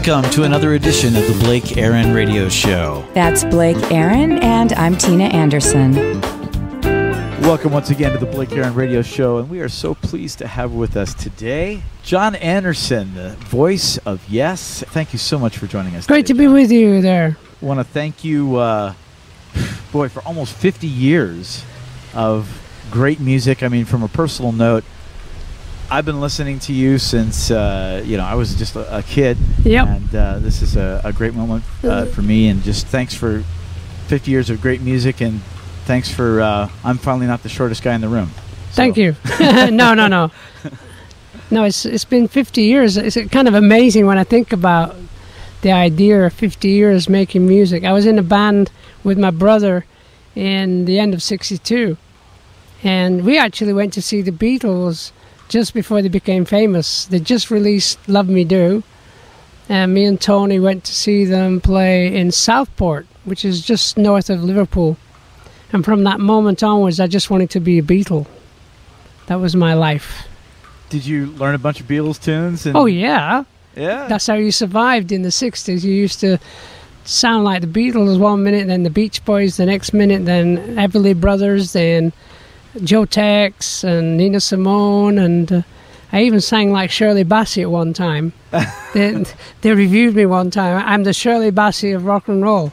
Welcome to another edition of the Blake Aaron Radio Show. That's Blake Aaron, and I'm Tina Anderson. Welcome once again to the Blake Aaron Radio Show, and we are so pleased to have with us today John Anderson, the voice of Yes. Thank you so much for joining us. Great today, to be John. with you there. I want to thank you, for almost 50 years of great music. I mean, from a personal note, I've been listening to you since, I was just a kid. Yep. And this is a great moment for me. And just thanks for 50 years of great music. And thanks for, I'm finally not the shortest guy in the room. So. Thank you. No. No, it's been 50 years. It's kind of amazing when I think about the idea of 50 years making music. I was in a band with my brother in the end of '62. And we actually went to see the Beatles just before they became famous. They just released Love Me Do, and me and Tony went to see them play in Southport, which is just north of Liverpool. And from that moment onwards, I just wanted to be a Beatle. That was my life. Did you learn a bunch of Beatles tunes? Oh, yeah. Yeah? That's how you survived in the 60s. You used to sound like the Beatles one minute, then the Beach Boys the next minute, then Everly Brothers, then Joe Tex and Nina Simone, and I even sang like Shirley Bassey at one time. They reviewed me one time. I'm the Shirley Bassey of rock and roll.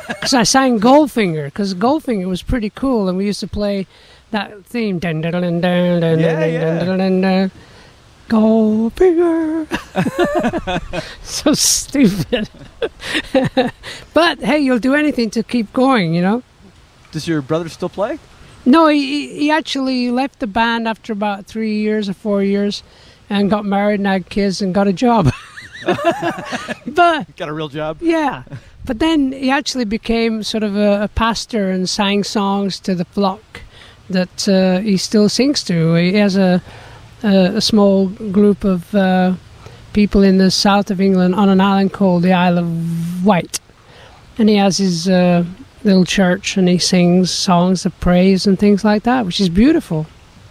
Because I sang Goldfinger, because Goldfinger was pretty cool, and we used to play that theme. Goldfinger. So stupid. But hey, you'll do anything to keep going, you know. Does your brother still play? No, he actually left the band after about 3 years or 4 years and got married and had kids and got a job. But got a real job? Yeah. But then he actually became sort of a pastor and sang songs to the flock that he still sings to. He has a small group of people in the south of England on an island called the Isle of Wight. And he has his little church, and he sings songs of praise and things like that, which is beautiful.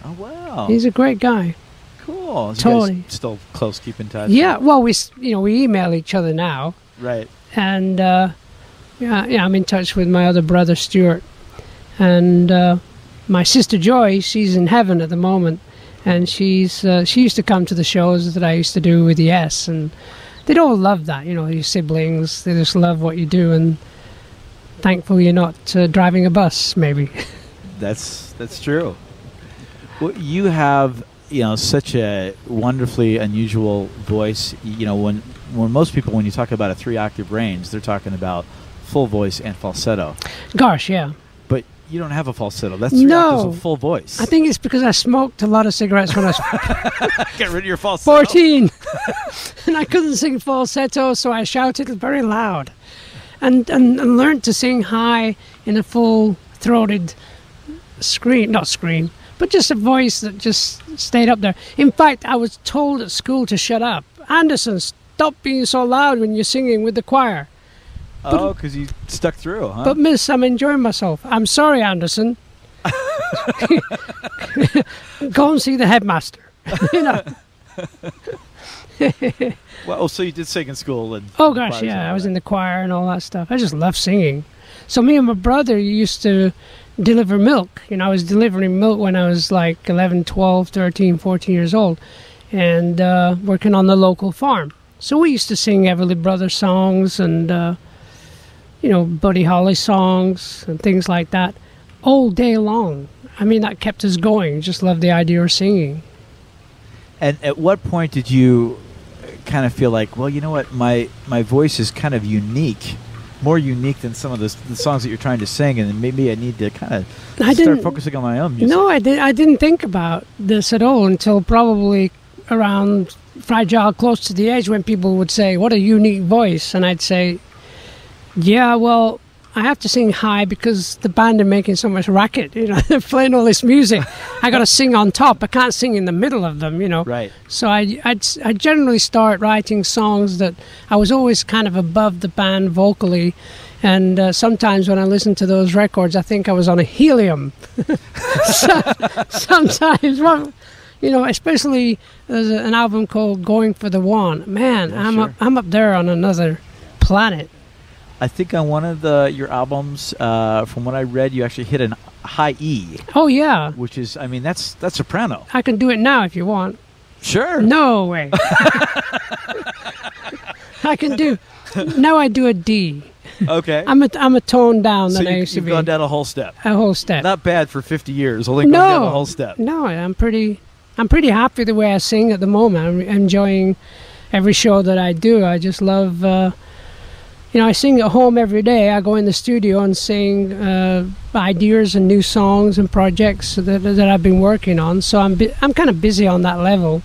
Oh, wow. He's a great guy. Cool. So Totally. you guys still close, keep in touch? Yeah, well, we email each other now. Right. And, I'm in touch with my other brother, Stuart. And my sister, Joy, she's in heaven at the moment. And she used to come to the shows that I used to do with Yes. And they'd all love that, your siblings. They just love what you do. And thankful you're not driving a bus, maybe. That's true. Well, you have, such a wonderfully unusual voice. When most people, when you talk about a 3-octave range, they're talking about full voice and falsetto. Gosh, yeah. But you don't have a falsetto. That's 3 octaves of full voice. I think it's because I smoked a lot of cigarettes when I was Get rid of your falsetto. 14. And I couldn't sing falsetto, so I shouted very loud. And learned to sing high in a full-throated not scream, but just a voice that just stayed up there. In fact, I was told at school to shut up. Anderson, stop being so loud when you're singing with the choir. Oh, because you stuck through, huh? But miss, I'm enjoying myself. I'm sorry, Anderson. Go and see the headmaster. Well, so you did sing in school? Oh, gosh, yeah. I was in the choir and all that stuff. I just love singing. So me and my brother used to deliver milk. I was delivering milk when I was like 11, 12, 13, 14 years old and working on the local farm. So we used to sing Everly Brothers songs and, Buddy Holly songs and things like that all day long. I mean, that kept us going. Just loved the idea of singing. And at what point did you kind of feel like, well, you know what, my voice is kind of unique, more unique than some of the songs that you're trying to sing, and maybe I need to kind of start focusing on my own music? No, I didn't think about this at all until probably around Fragile Close to the Edge, when people would say, what a unique voice. And I'd say, yeah, well, I have to sing high because the band are making so much racket. They're playing all this music. I got to sing on top. I can't sing in the middle of them, Right. So I generally start writing songs that I was always kind of above the band vocally. And sometimes when I listen to those records, I think I was on a helium. Sometimes, You know, especially there's an album called "Going for the One." Man, Yeah, I'm up there on another planet. I think on one of your albums, from what I read, you actually hit a high E, Oh yeah, which is, I mean, that's soprano. I can do it now if you want. Sure. No way. I can do. Now I do a D. Okay. I'm a tone down So than I used to you've be. gone down a whole step. A whole step. Not bad for 50 years. Only going down a whole step. No, I'm pretty happy the way I sing at the moment. I'm enjoying every show that I do. I just love, you know, I sing at home every day. I go in the studio and sing ideas and new songs and projects that I've been working on. So I'm kind of busy on that level.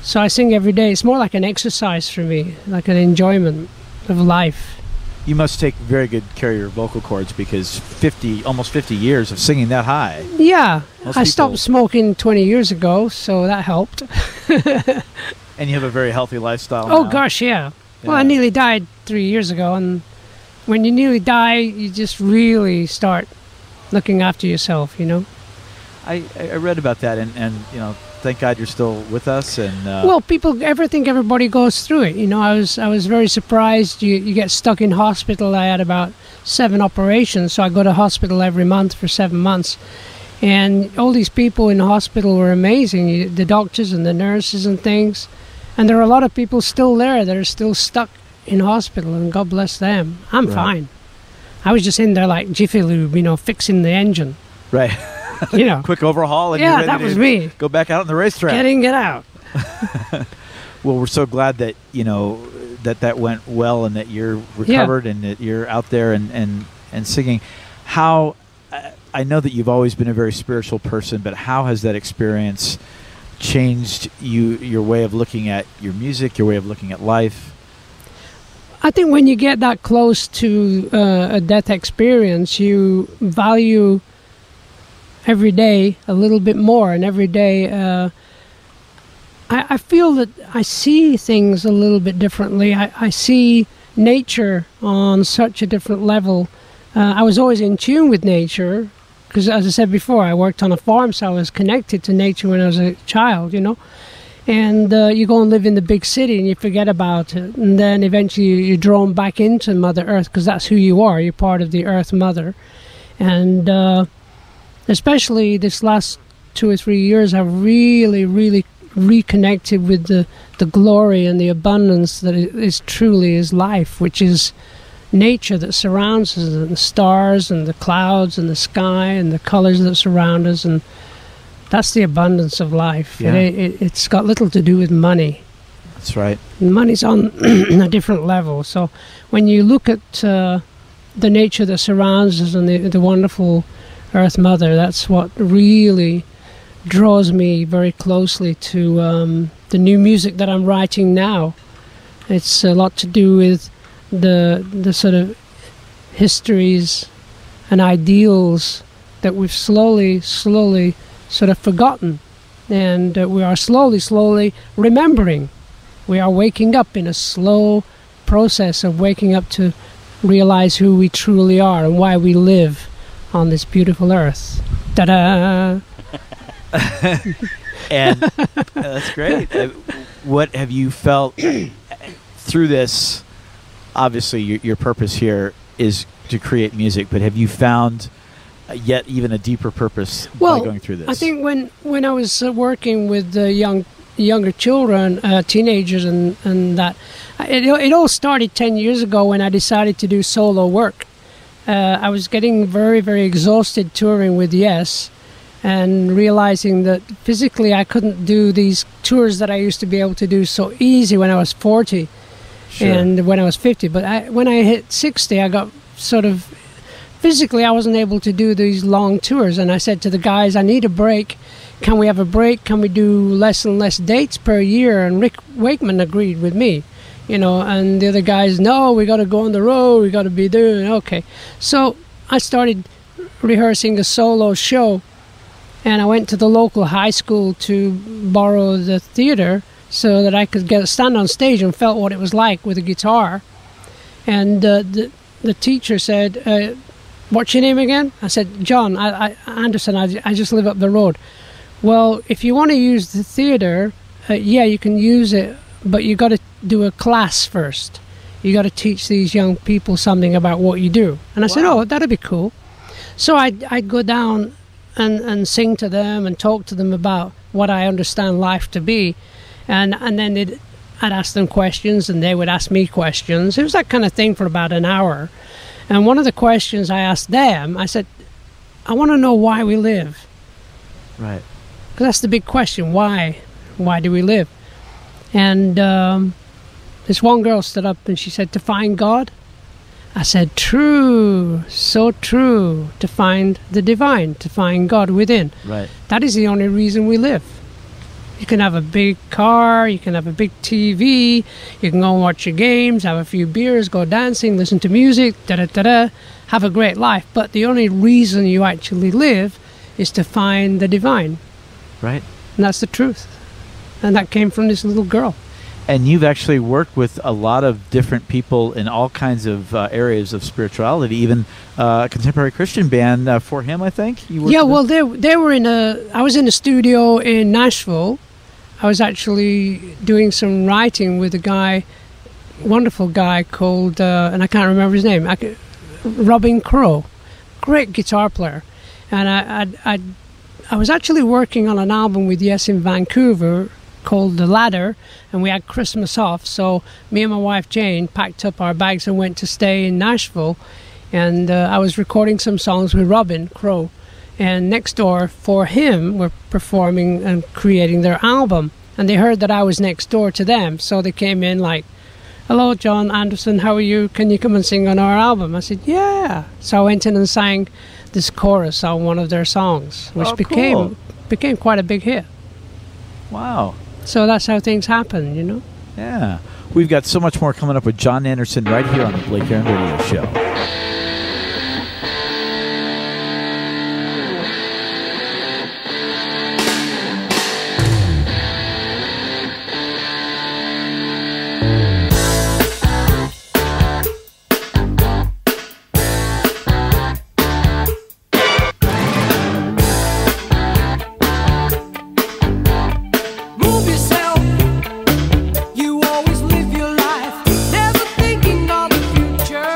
So I sing every day. It's more like an exercise for me, like an enjoyment of life. You must take very good care of your vocal cords because almost 50 years of singing that high. Yeah, Most I people- stopped smoking 20 years ago, so that helped. And you have a very healthy lifestyle Oh now. gosh, yeah. Well, I Yeah. nearly died 3 years ago, and when you nearly die, you just really start looking after yourself, you know. I read about that, and you know, thank God you're still with us. And Well, everybody goes through it. You know, I was very surprised. You get stuck in hospital. I had about 7 operations, so I go to hospital every month for 7 months. And all these people in the hospital were amazing, the doctors and the nurses and things. And there are a lot of people still there that are still stuck in hospital, and God bless them. I'm Right. fine. I was just in there like Jiffy Lube, you know, fixing the engine, right, you know. quick overhaul, and Yeah, you're ready that to was me. go back out on the racetrack. Getting it out. Well, we're so glad that you know that went well, and that you're recovered, and that you're out there and singing. How I know that you've always been a very spiritual person, but how has that experience changed your way of looking at your music, your way of looking at life? I think when you get that close to a death experience, you value every day a little bit more, and every day I feel that I see things a little bit differently. I see nature on such a different level. I was always in tune with nature because, as I said before, I worked on a farm, so I was connected to nature when I was a child, you know. And you go and live in the big city and you forget about it. And then eventually you're drawn back into Mother Earth because that's who you are. You're part of the Earth Mother. And especially this last 2 or 3 years, I've really reconnected with the glory and the abundance that is truly is life, which is nature that surrounds us, and the stars and the clouds and the sky and the colors that surround us. And that's the abundance of life. Yeah. It's got little to do with money. That's right. Money's on a different level. So when you look at the nature that surrounds us and the wonderful Earth Mother, that's what really draws me very closely to the new music that I'm writing now. It's a lot to do with the sort of histories and ideals that we've slowly sort of forgotten, and we are slowly remembering. We are waking up in a slow process of waking up to realize who we truly are and why we live on this beautiful earth. Ta-da! And that's great. What have you felt through this? Obviously, your purpose here is to create music, but have you found yet even a deeper purpose by going through this? I think when I was working with the younger children, teenagers, and that, it all started 10 years ago when I decided to do solo work. I was getting very exhausted touring with Yes, and realizing that physically I couldn't do these tours that I used to be able to do so easy when I was 40. Sure. And when I was 50. But when I hit 60, I got sort of... Physically, I wasn't able to do these long tours. And I said to the guys, I need a break. Can we have a break? Can we do less and less dates per year? And Rick Wakeman agreed with me, you know. And the other guys, no, we got to go on the road. We got to be doing... Okay. So I started rehearsing a solo show. And I went to the local high school to borrow the theater so that I could stand on stage and felt what it was like with a guitar. And the teacher said, what's your name again? I said, John Anderson, I just live up the road. Well, if you want to use the theater, yeah, you can use it, but you got to do a class first. You got to teach these young people something about what you do. And I said, oh, that'd be cool. So I'd go down and sing to them and talk to them about what I understand life to be. And then I'd ask them questions and they would ask me questions. It was that kind of thing for about an hour. And one of the questions I asked them, I said, I want to know why we live. Right. Because that's the big question. Why? Why do we live? And this one girl stood up and she said, to find God. I said, true, so true, to find the divine, to find God within. Right. That is the only reason we live. You can have a big car, you can have a big TV, you can go and watch your games, have a few beers, go dancing, listen to music, da-da-da-da, have a great life. But the only reason you actually live is to find the divine. Right. And that's the truth. And that came from this little girl. And you've actually worked with a lot of different people in all kinds of areas of spirituality, even a contemporary Christian band For Him, I think? Yeah, well, they were I was in a studio in Nashville. I was actually doing some writing with a guy, wonderful guy called, and I can't remember his name, Robin Crow, great guitar player. And I was actually working on an album with Yes in Vancouver called The Ladder, and we had Christmas off, so me and my wife Jane packed up our bags and went to stay in Nashville, and I was recording some songs with Robin Crow, and next door For Him were performing and creating their album, and they heard that I was next door to them, so they came in like, hello John Anderson, how are you, can you come and sing on our album? I said, yeah. So I went in and sang this chorus on one of their songs, which became quite a big hit. Wow. So that's how things happen, you know? Yeah. We've got so much more coming up with John Anderson right here on the Blake Aaron Radio Show. You always live your life, never thinking of the future.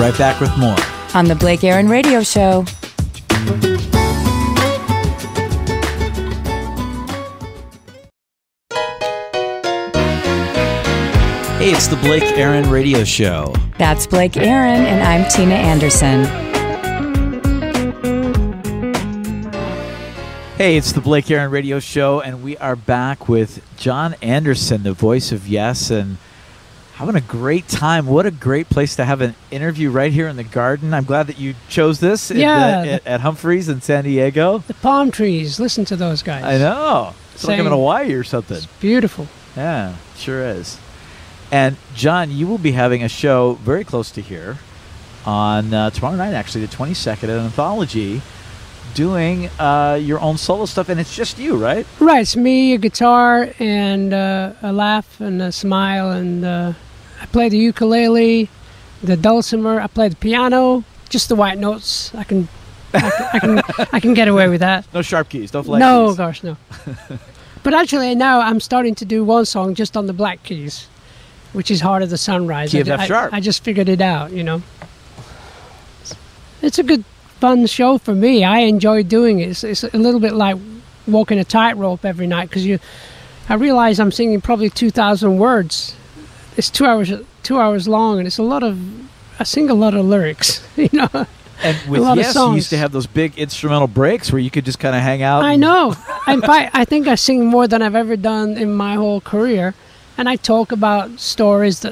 right back with more on the Blake Aaron Radio Show. Hey, it's the Blake Aaron Radio Show. That's Blake Aaron, and I'm Tina Anderson. Hey, it's the Blake Aaron Radio Show, and we are back with John Anderson, the voice of Yes, and having a great time. What a great place to have an interview right here in the garden. I'm glad that you chose this at Humphreys in San Diego. The palm trees. Listen to those guys. I know. It's like I'm in Hawaii or something. It's beautiful. Yeah, sure is. And, John, you will be having a show very close to here on tomorrow night, actually, the 22nd, at Anthology, doing your own solo stuff, and it's just you, right? Right. It's me, a guitar, and a laugh and a smile, and I play the ukulele, the dulcimer, I play the piano, just the white notes. I can get away with that. No sharp keys, don't flat No, keys. gosh, no. But actually, now I'm starting to do one song just on the black keys, which is Heart of the Sunrise. Key of F sharp. I just figured it out, you know. It's a good, fun show for me. I enjoy doing it. It's a little bit like walking a tightrope every night, because I realize I'm singing probably 2,000 words. It's 2 hours long, and I sing a lot of lyrics, you know. And with Yes, you used to have those big instrumental breaks where you could just kind of hang out. I know. In fact, I think I sing more than I've ever done in my whole career. And I talk about stories,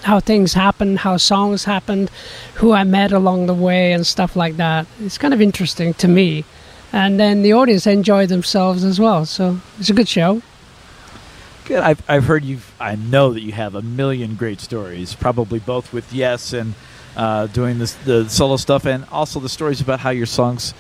how things happened, how songs happened, who I met along the way and stuff like that. It's kind of interesting to me. And then the audience enjoy themselves as well. So it's a good show. Good. I've heard I know that you have a million great stories, probably both with Yes and doing the solo stuff, and also the stories about how your songs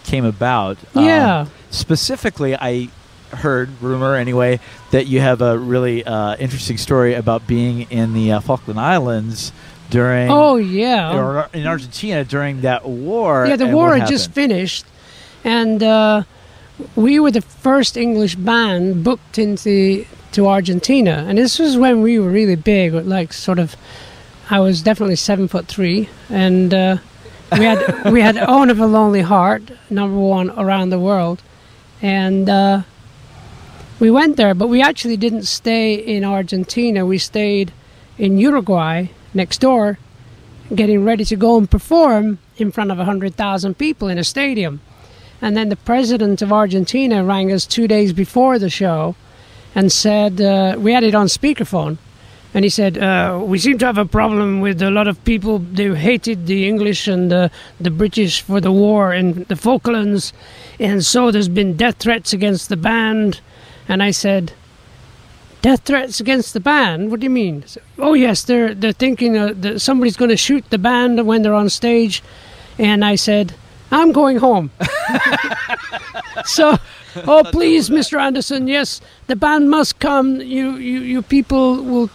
came about. Yeah. Specifically, I heard, rumor anyway, that you have a really interesting story about being in the Falkland Islands during... Oh, yeah. Or in Argentina during that war. Yeah, the war had just finished, and we were the first English band booked to Argentina, and this was when we were really big, like sort of... I was definitely 7'3", and we had Own of a Lonely Heart, #1 around the world, and we went there, but we actually didn't stay in Argentina. We stayed in Uruguay, next door, getting ready to go and perform in front of 100,000 people in a stadium. And then the president of Argentina rang us 2 days before the show and said, we had it on speakerphone, and he said, we seem to have a problem with a lot of people. They hated the English and the British for the war in the Falklands, and so there's been death threats against the band. And I said, death threats against the band? What do you mean? Said, oh, yes, they're thinking that somebody's going to shoot the band when they're on stage. And I said, I'm going home. So, oh, please, Mr. Anderson, yes, the band must come. You people will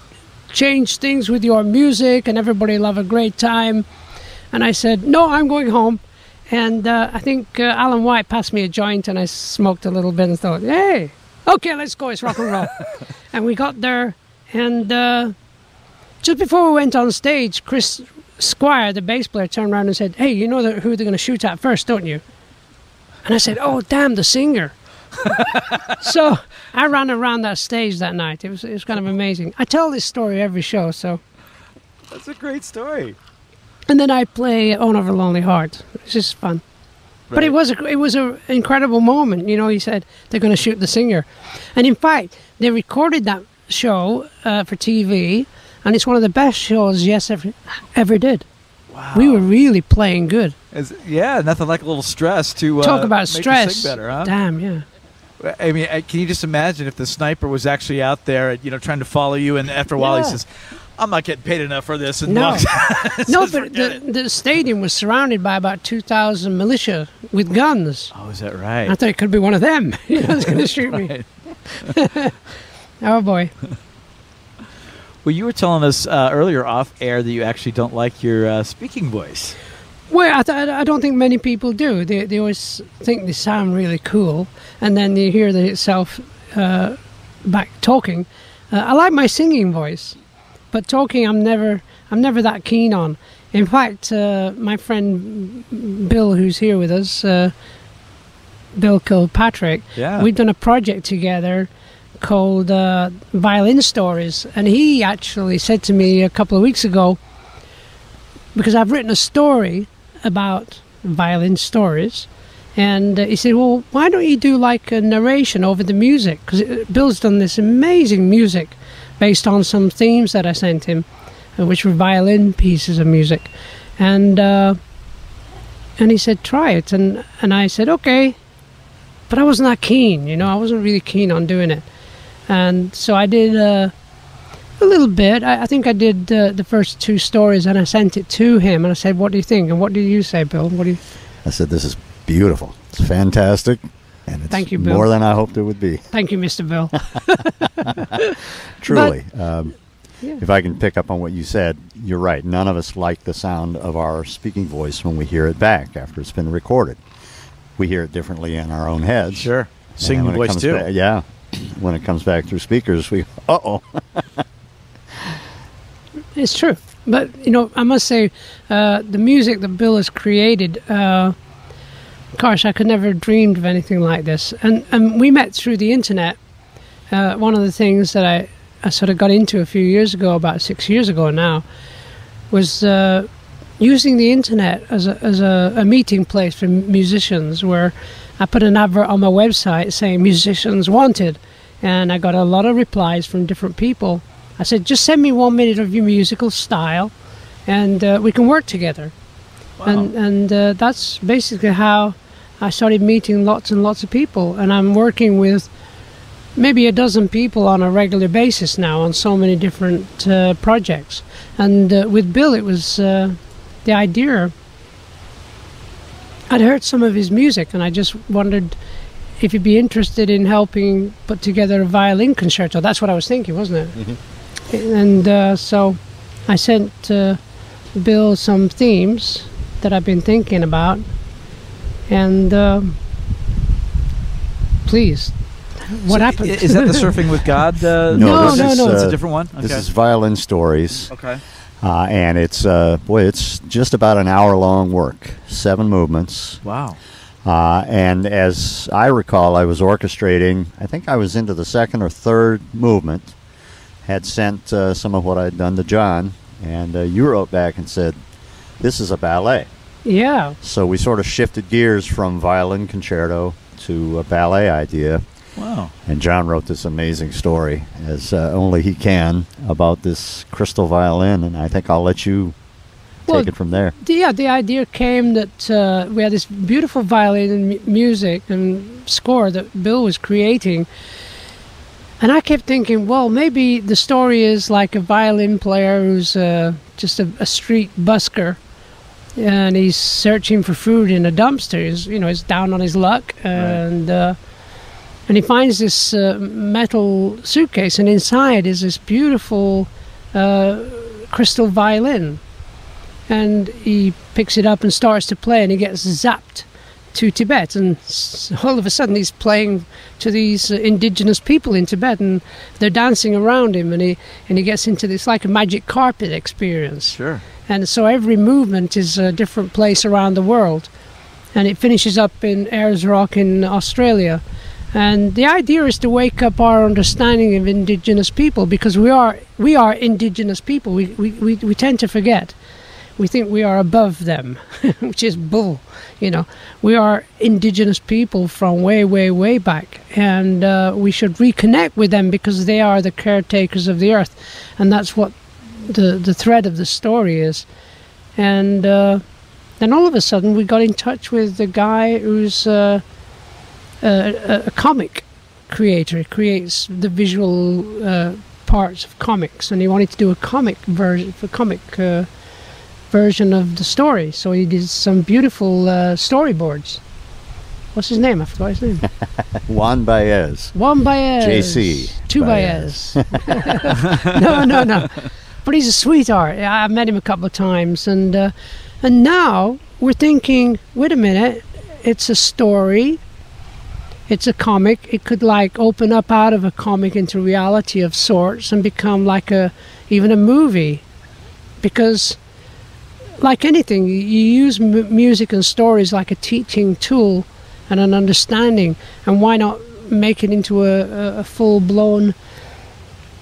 change things with your music, and everybody will have a great time. And I said, no, I'm going home. And I think Alan White passed me a joint, and I smoked a little bit and thought, hey, okay, let's go, it's rock and roll. And we got there, and just before we went on stage, Squire, the bass player, turned around and said, hey, you know who they're going to shoot at first, don't you? And I said, oh, damn, the singer. So I ran around that stage that night. It was kind of amazing. I tell this story every show, so. That's a great story. And then I play Own of a Lonely Heart. It's just fun. Right. But it was an incredible moment. You know, he said they're going to shoot the singer. And in fact, they recorded that show for TV, and it's one of the best shows Yes ever did. Wow. We were really playing good. Nothing like a little stress to talk about make stress. You sing better, huh? Damn, yeah. I mean, can you just imagine if the sniper was actually out there, trying to follow you, and after a while he says, I'm not getting paid enough for this. And no, no, but the stadium was surrounded by about 2,000 militia with guns. Oh, is that right? I thought it could be one of them. Was going to shoot me. Oh, boy. Well, you were telling us earlier off air that you actually don't like your speaking voice. Well, I don't think many people do. They always think they sound really cool, and then you hear themselves back talking. I like my singing voice, but talking I'm never that keen on. In fact, my friend Bill, who's here with us, Bill Kilpatrick, we've done a project together called Violin Stories, and he actually said to me a couple of weeks ago, because I've written a story about violin stories, and he said, well, why don't you do like a narration over the music, because Bill's done this amazing music based on some themes that I sent him, which were violin pieces of music, and he said, try it, and I said, okay, but I wasn't that keen, you know, I wasn't really keen on doing it, and so I did a little bit. I think I did the first 2 stories, and I sent it to him, and I said, what do you think, and what did you say, Bill? What do you... I said, this is beautiful, it's fantastic, and it's Thank you, Bill. More than I hoped it would be. Thank you, Mr. Bill. Truly. Yeah. If I can pick up on what you said, you're right. None of us like the sound of our speaking voice when we hear it back after it's been recorded. We hear it differently in our own heads. Sure. Singing voice too. Yeah. When it comes back through speakers, we, It's true. But, you know, I must say, the music that Bill has created, gosh, I could never have dreamed of anything like this. And we met through the internet. One of the things that I sort of got into a few years ago, about 6 years ago now, was using the internet as a meeting place for musicians, where I put an advert on my website saying musicians wanted, and I got a lot of replies from different people. I said, just send me 1 minute of your musical style, and we can work together. Wow. And that's basically how I started meeting lots and lots of people, and I'm working with maybe a dozen people on a regular basis now on so many different projects. And with Bill, it was the idea. I'd heard some of his music, and I just wondered if he'd be interested in helping put together a violin concerto. That's what I was thinking, wasn't it? Mm-hmm. And so I sent Bill some themes that I've been thinking about, and please. What happened? Is that the Surfing with God? No. It's a different one? Okay. This is Violin Stories. Okay. And it's, it's just about an hour-long work, 7 movements. Wow. And as I recall, I was orchestrating, I think I was into the 2nd or 3rd movement, had sent some of what I'd done to John, and you wrote back and said, this is a ballet. Yeah. So we sort of shifted gears from violin concerto to a ballet idea. Wow. And John wrote this amazing story, as only he can, about this crystal violin, and I think I'll let you take it from there. The idea came that we had this beautiful violin music and score that Bill was creating, and I kept thinking, well, maybe the story is like a violin player who's just a street busker, and he's searching for food in a dumpster. He's down on his luck, and he finds this metal suitcase, and inside is this beautiful crystal violin. And he picks it up and starts to play, and he gets zapped to Tibet. And all of a sudden he's playing to these indigenous people in Tibet, and they're dancing around him, and he gets into this like a magic carpet experience. Sure. And so every movement is a different place around the world. And it finishes up in Ayers Rock in Australia. And the idea is to wake up our understanding of indigenous people, because we are indigenous people. We tend to forget. We think we are above them, which is bull. We are indigenous people from way, way, way back, and we should reconnect with them, because they are the caretakers of the earth, and that's what the thread of the story is. And then all of a sudden we got in touch with the guy who's a comic creator. He creates the visual parts of comics, and he wanted to do a comic version of the story. So he did some beautiful storyboards. What's his name? I forgot his name. Juan Baez. JC. Two Baez. No. But he's a sweetheart. I met him a couple of times, and now we're thinking, wait a minute, it's a story. It's a comic. It could open up out of a comic into reality of sorts and become even a movie, because like anything, you use music and stories like a teaching tool and an understanding, and why not make it into a full-blown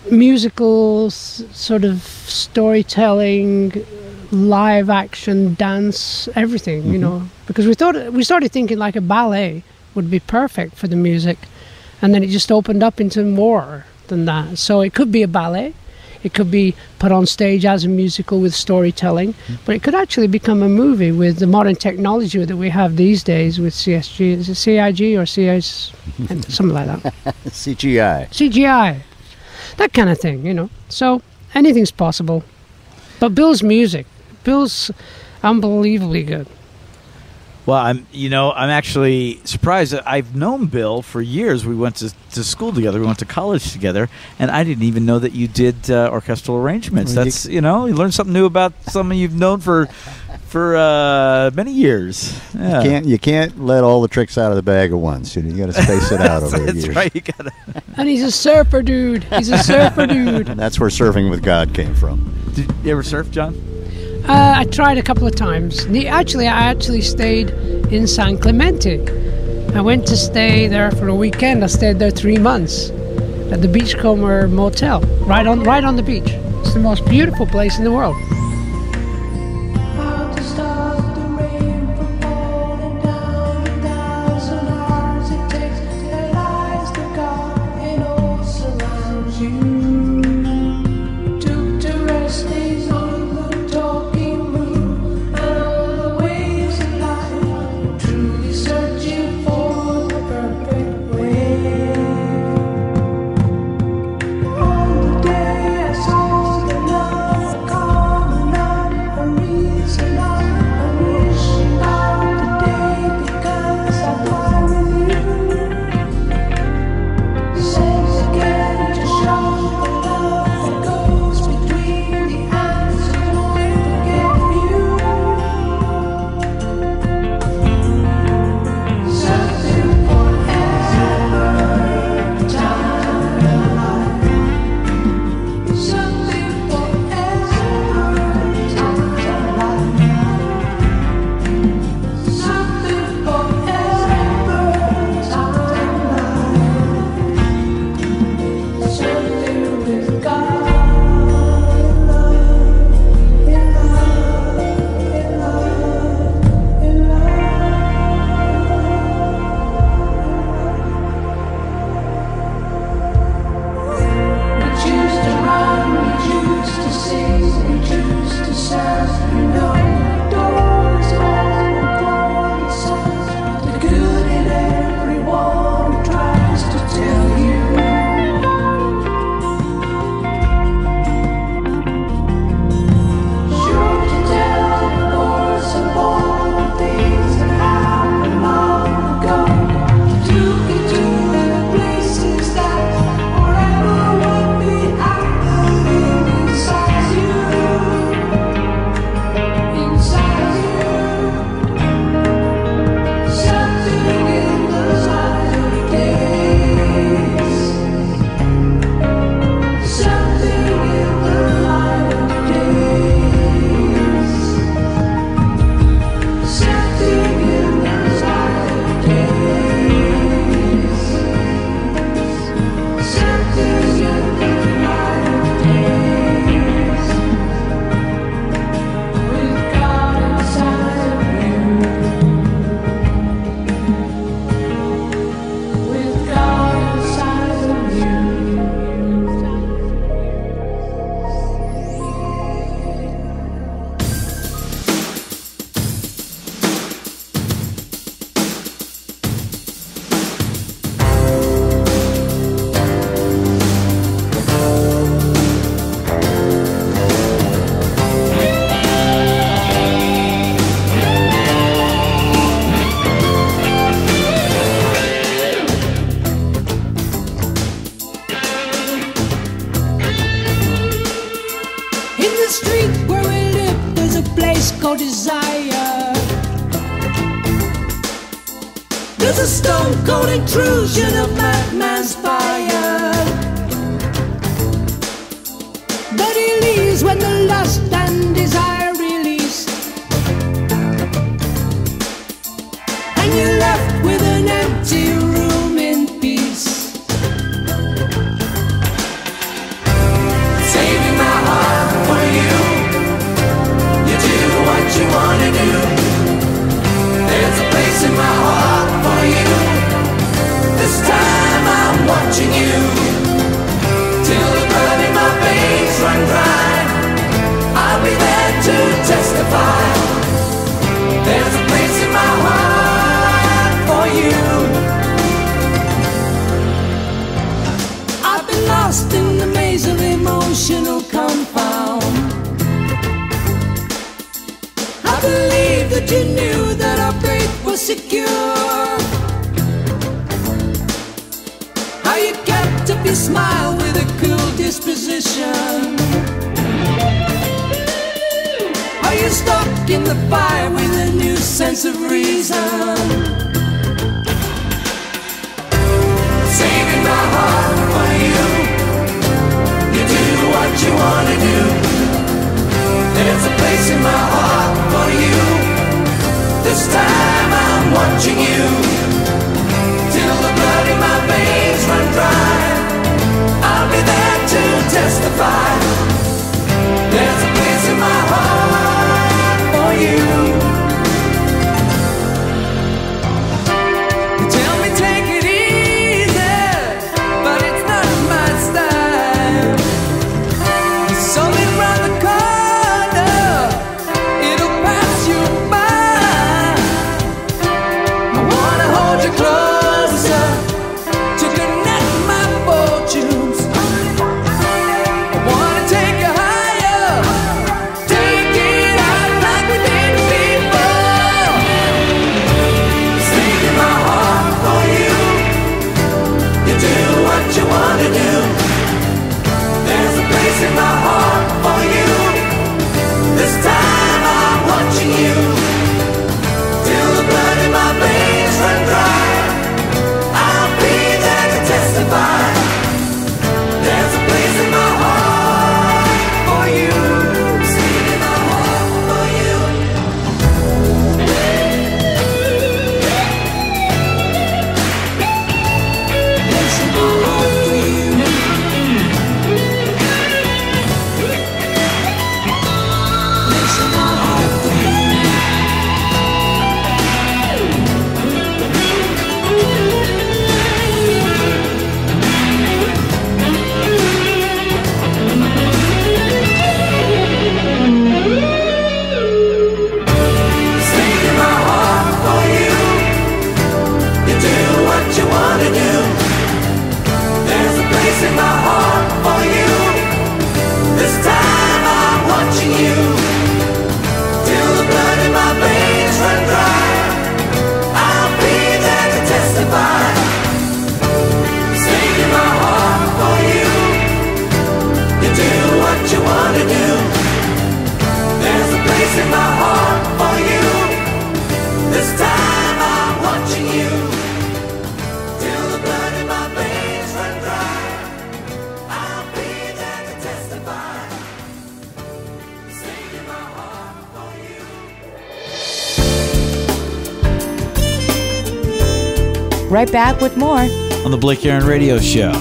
musical sort of storytelling, live action, dance, everything, you know, because we started thinking like a ballet would be perfect for the music, and then it just opened up into more than that. So it could be a ballet, it could be put on stage as a musical with storytelling, but it could actually become a movie with the modern technology that we have these days with CSG. Is it CIG or CIS? Something like that. CGI. That kind of thing, you know. So anything's possible. But Bill's unbelievably good. Well, I'm actually surprised that I've known Bill for years. We went to school together. We went to college together, and I didn't even know that you did orchestral arrangements. Well, That's you learn something new about someone you've known for many years. Yeah. You can't let all the tricks out of the bag at once. You got to space it out over the years. That's right. You gotta. And he's a surfer dude. And that's where Surfing with God came from. Did you ever surf, John? I tried a couple of times. I actually stayed in San Clemente. I went to stay there for a weekend. I stayed there 3 months at the Beachcomber Motel, right on the beach. It's the most beautiful place in the world. Desire. There's a stone cold intrusion of madman's fire that he leaves when the lust and desire release. you knew that our fate was secure. How you kept up your smile with a cool disposition. How you stuck in the fire with a new sense of reason. Saving my heart for you. You do what you wanna do. There's a place in my heart for you. This time I'm watching you. Till the blood in my veins run dry, I'll be there to testify. There's a place in my heart for you. You tell me take it easy, but it's not my style. It's only round the corner, it'll pass you by. I wanna hold you closer to connect my fortunes. I wanna take you higher, take it out like we did before. Stay in my heart for you. You do what you wanna do. There's a place in my heart for you. This time I'm watching you. Till the blood in my veins run dry, I'll be there to testify. There's a place in my heart for you. Stay in my heart for you. Place in my heart for you. Place in my heart for you. Stay in my heart for you. You do what you wanna do. There's a place in my heart for you. This time I'm watching you. Till the blood in my veins run dry, I'll be there to testify. Stay in my heart for you. You do what you wanna do. There's a place in my heart for you. This time I'm watching you. Till the blood in my veins run dry, I'll be there to testify. Stay in my heart for you. Right back with more. On the Blake Aaron Radio Show.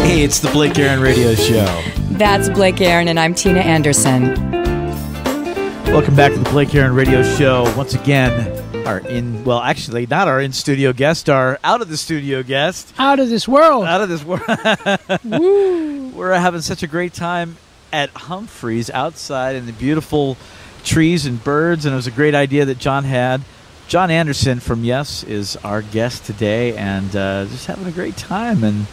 Hey, it's the Blake Aaron Radio Show. That's Blake Aaron, and I'm Tina Anderson. Welcome back to the Blake Aaron Radio Show. Once again, actually, not our in-studio guest, our out-of-the-studio guest. Out of this world. Out of this world. Woo. We're having such a great time at Humphreys outside in the beautiful trees and birds, and it was a great idea that John had. John Anderson from Yes is our guest today, and just having a great time. And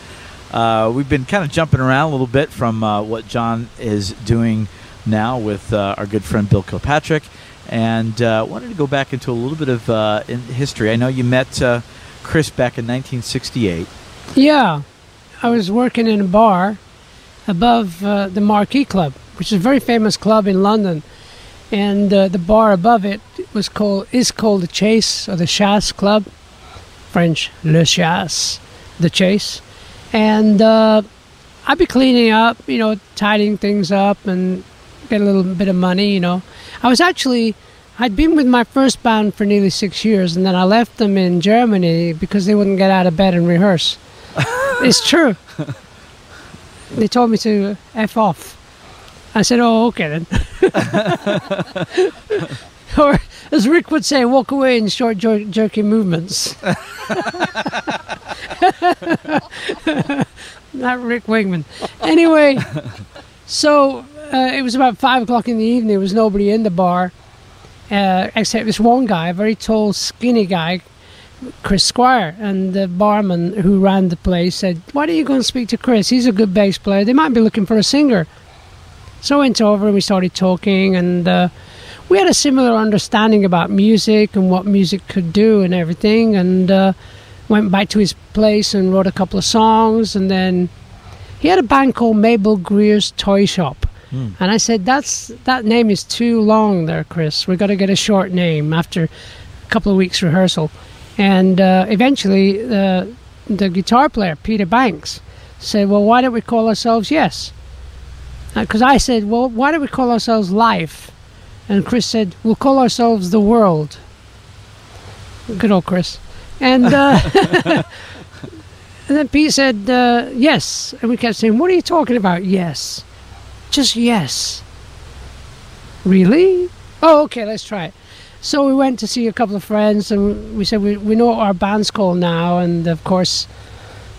we've been kind of jumping around a little bit from what John is doing now with our good friend Bill Kilpatrick, and wanted to go back into a little bit of in history. I know you met Chris back in 1968. Yeah, I was working in a bar above the Marquee Club, which is a very famous club in London, and the bar above it is called the Chase, or the Chasse Club, French Le Chasse, the Chase, and I'd be cleaning up, tidying things up and get a little bit of money, I'd been with my first band for nearly 6 years, and then I left them in Germany because they wouldn't get out of bed and rehearse. It's true. They told me to F off. I said, oh, okay then. Or, as Rick would say, walk away in short, jerky movements. Not Rick Wingman. Anyway, so it was about 5 o'clock in the evening. There was nobody in the bar, except this one guy, a very tall, skinny guy, Chris Squire, and the barman who ran the place said, "Why don't you go and speak to Chris? He's a good bass player. They might be looking for a singer." So I went over and we started talking, and we had a similar understanding about music and what music could do and everything, and went back to his place and wrote a couple of songs, and then he had a band called Mabel Greer's Toy Shop. And I said, that name is too long there, Chris. We've got to get a short name after a couple of weeks rehearsal. And eventually the guitar player, Peter Banks, said, well, why don't we call ourselves Yes? Because I said, well, why don't we call ourselves Life? And Chris said, we'll call ourselves The World. Good old Chris. And, and then Pete said, yes. And we kept saying, what are you talking about? Yes. Just yes. Really? Oh, okay, let's try it. So we went to see a couple of friends, and we said, we know what our band's called now. And, of course,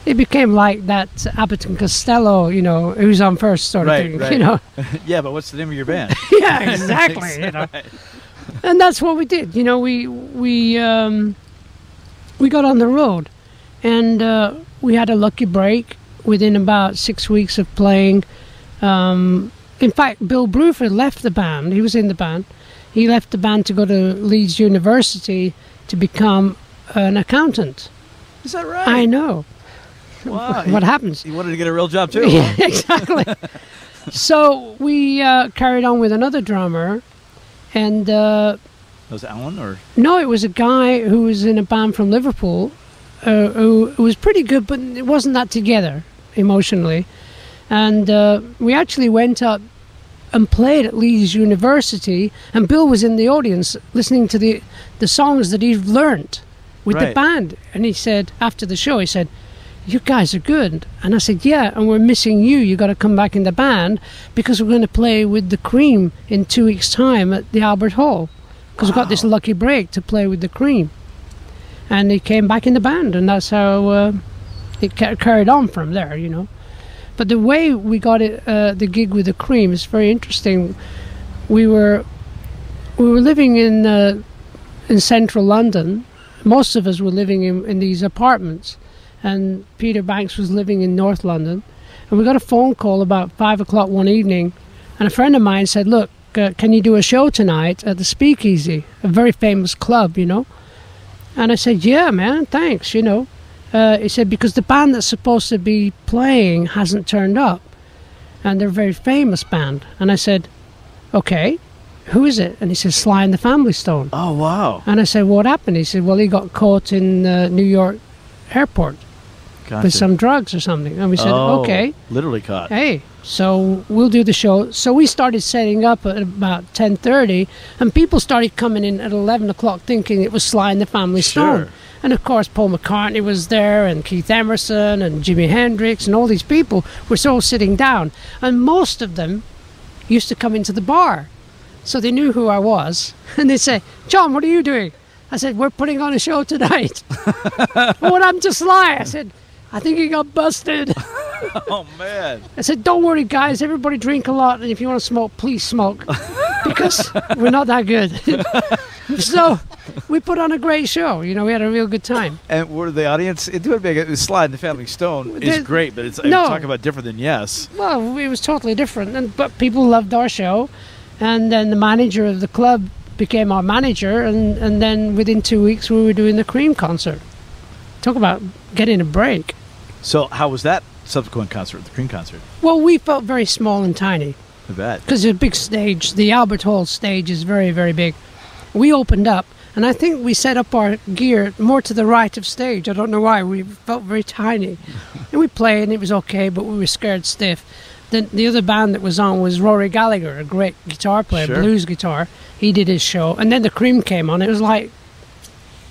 it became like that Abbott and Costello, you know, who's on first sort of thing, you know. Yeah, but what's the name of your band? Yeah, exactly, you know. And that's what we did. You know, we got on the road, and we had a lucky break within about 6 weeks of playing. In fact, Bill Bruford left the band. He was in the band. He left the band to go to Leeds University to become an accountant. Is that right? I know. Wow. What happens? He wanted to get a real job, too. Yeah, exactly. So we carried on with another drummer, and... was it Alan, or...? No, it was a guy who was in a band from Liverpool, who was pretty good, but it wasn't that together emotionally. And we actually went up and played at Leeds University, and Bill was in the audience listening to the songs that he'd learnt with the band. And he said, after the show, he said, you guys are good. And I said, yeah, and we're missing you. You got to come back in the band because we're going to play with the Cream in 2 weeks' time at the Albert Hall. Because we got this lucky break to play with the Cream. And he came back in the band, and that's how it carried on from there, you know. But the way we got it, the gig with the Cream is very interesting. We were living in central London. Most of us were living in these apartments, and Peter Banks was living in North London. And we got a phone call about 5 o'clock one evening, and a friend of mine said, look, can you do a show tonight at the Speakeasy, a very famous club, you know? And I said, yeah, man, thanks, you know. He said, because the band that's supposed to be playing hasn't turned up, and they're a very famous band. And I said, okay, who is it? And he said, Sly and the Family Stone. Oh, wow. And I said, what happened? He said, well, he got caught in New York airport with some drugs or something. And we said, okay. Literally caught. Hey, so we'll do the show. So we started setting up at about 10:30, and people started coming in at 11 o'clock thinking it was Sly and the Family Stone. And of course Paul McCartney was there, and Keith Emerson and Jimi Hendrix, and all these people were all sitting down. And most of them used to come into the bar. So they knew who I was. And they'd say, John, what are you doing? I said, we're putting on a show tonight. What happened to Sly? I said, I think he got busted. Oh, man. I said, don't worry, guys. Everybody drink a lot. And if you want to smoke, please smoke. Because we're not that good. So we put on a great show. You know, we had a real good time. And were the audience into it? Sly and the Family Stone is great, but it's talk about different than Yes. Well, it was totally different. But people loved our show. And then the manager of the club became our manager. And then within 2 weeks, we were doing the Cream concert. Talk about getting a break. So how was that subsequent concert, the Cream concert? Well, we felt very small and tiny. I bet. Because it's a big stage. The Albert Hall stage is very, very big. We opened up, and I think we set up our gear more to the right of stage. I don't know why. We felt very tiny. And we played, and it was okay, but we were scared stiff. Then the other band that was on was Rory Gallagher, a great guitar player, blues guitar. He did his show. And then the Cream came on. It was like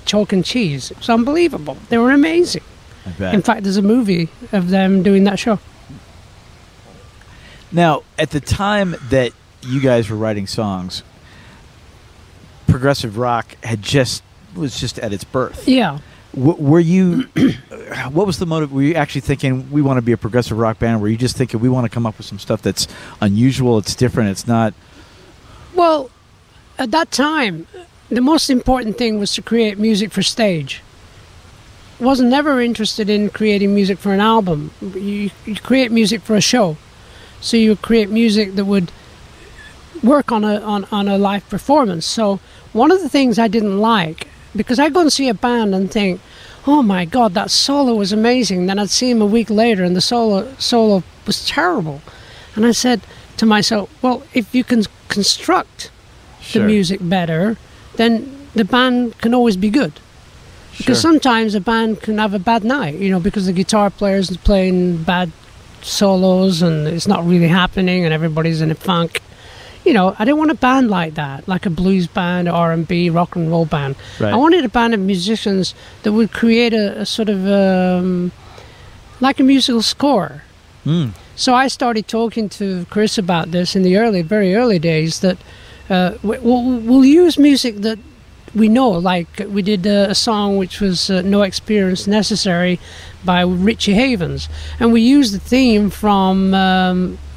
chalk and cheese. It was unbelievable. They were amazing. I bet. In fact, there's a movie of them doing that show. Now, at the time that you guys were writing songs, progressive rock was just at its birth. Yeah. Were you? What was the motive? Were you actually thinking we want to be a progressive rock band? Were you just thinking we want to come up with some stuff that's unusual, it's different, it's not? Well, at that time, the most important thing was to create music for stage. was never interested in creating music for an album. You create music for a show. So you would create music that would work on a live performance. So one of the things I didn't like, because I'd go and see a band and think, oh my God, that solo was amazing. Then I'd see him a week later and the solo was terrible. And I said to myself, well, if you can construct the music better, then the band can always be good. Because sometimes a band can have a bad night, you know, because the guitar player's playing bad solos and it's not really happening and everybody's in a funk. You know, I didn't want a band like that, like a blues band, R&B, rock and roll band. Right. I wanted a band of musicians that would create a sort of like a musical score. So I started talking to Chris about this in the very early days, that we'll use music that we know, like we did a song which was No Experience Necessary by Richie Havens, and we used the theme from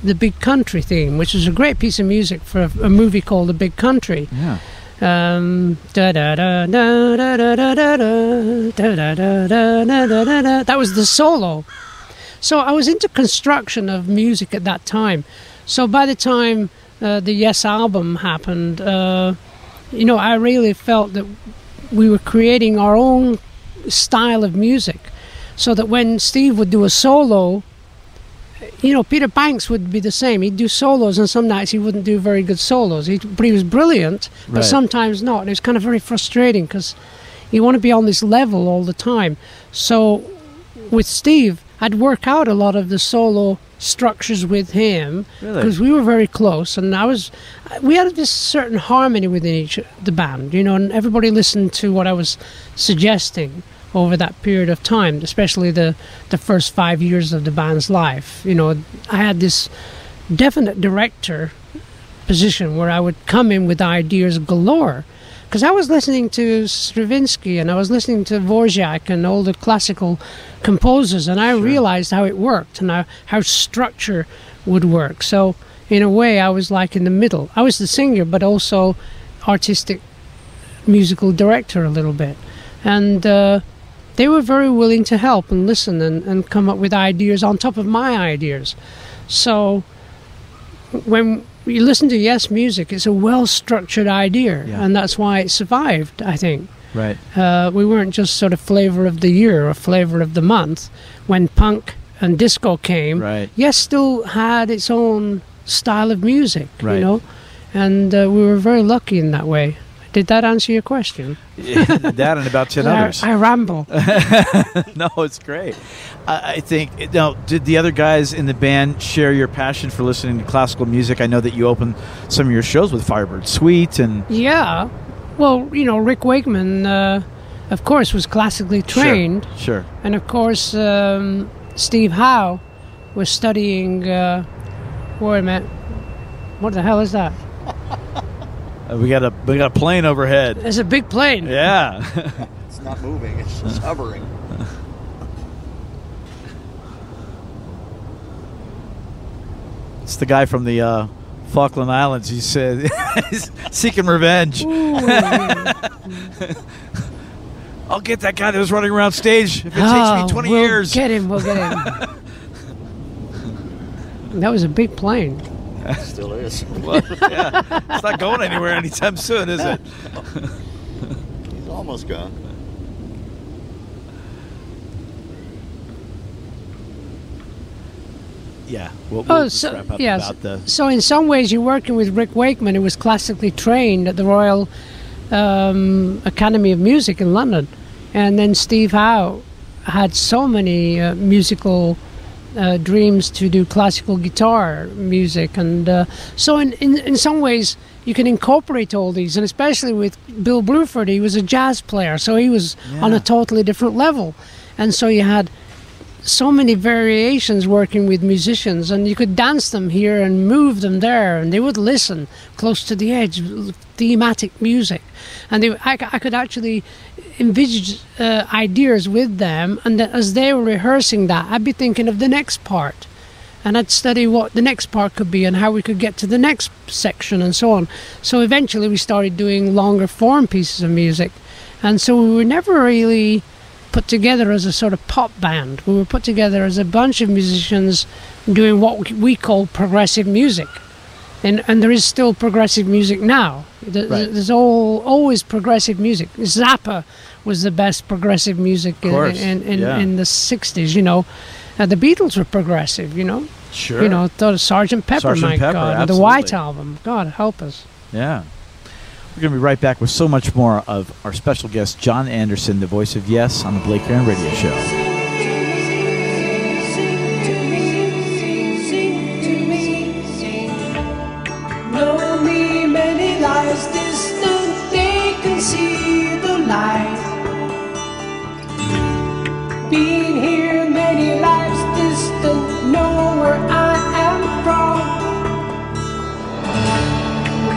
the Big Country theme, which is a great piece of music for a movie called The Big Country. Yeah. That was the solo. So I was into construction of music at that time. So by the time the Yes album happened, you know, I really felt that we were creating our own style of music, so that when Steve would do a solo, you know, Peter Banks would be the same. He'd do solos, and some nights he wouldn't do very good solos. But he was brilliant, but sometimes not. And it was kind of very frustrating because you want to be on this level all the time. So with Steve, I'd work out a lot of the solo structures with him, because we were very close, and we had this certain harmony within the band, you know, and everybody listened to what I was suggesting over that period of time, especially the first 5 years of the band's life. You know, I had this definite director position where I would come in with ideas galore, because I was listening to Stravinsky and I was listening to Dvorak and all the classical composers, and I realized how it worked and how structure would work. So in a way I was like in the middle. I was the singer but also artistic musical director a little bit, and they were very willing to help and listen and come up with ideas on top of my ideas. So when you listen to Yes music, it's a well-structured idea, and that's why it survived, I think. Right. We weren't just sort of flavor of the year or flavor of the month. When punk and disco came, Yes still had its own style of music, you know, and we were very lucky in that way. Did that answer your question? That and about 10 others. I ramble. No, it's great. I think, now, did the other guys in the band share your passion for listening to classical music? I know that you opened some of your shows with Firebird Suite and... Yeah. Well, you know, Rick Wakeman, of course, was classically trained. Sure. And, of course, Steve Howe was studying... wait a minute. What the hell is that? We got a plane overhead. There's a big plane. Yeah. It's not moving. It's just hovering. It's the guy from the Falkland Islands. He said he's seeking revenge. I'll get that guy that was running around stage if it takes me 20 years. We'll get him. That was a big plane. Still is. Well, yeah. It's not going anywhere anytime soon, is it? He's almost gone. Yeah. We'll wrap up about the... So in some ways, you're working with Rick Wakeman, who was classically trained at the Royal Academy of Music in London. And then Steve Howe had so many musical dreams to do classical guitar music, and so in some ways you can incorporate all these, and especially with Bill Bruford, he was a jazz player, so he was on a totally different level, and so you had so many variations working with musicians, and you could dance them here and move them there, and they would listen close to the edge, thematic music, and I could actually envisage ideas with them, and as they were rehearsing that, I'd be thinking of the next part, and I'd study what the next part could be and how we could get to the next section and so on. So eventually we started doing longer form pieces of music, and so we were never really put together as a sort of pop band. We were put together as a bunch of musicians doing what we call progressive music. And there is still progressive music now. There's always progressive music. Zappa was the best progressive music in the 60s, you know. The Beatles were progressive, you know. Sure. You know, Sgt. Pepper, my God. Absolutely. The White Album. God help us. Yeah. We're going to be right back with so much more of our special guest, John Anderson, the voice of Yes, on the Blake Aaron Radio Show. Know me many lives distant, they can see the light. Been here many lives distant, know where I am from.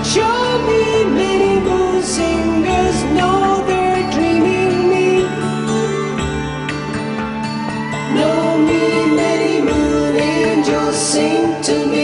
Show me many moon singers, know they're dreaming me. Know me many moon angels sing to me.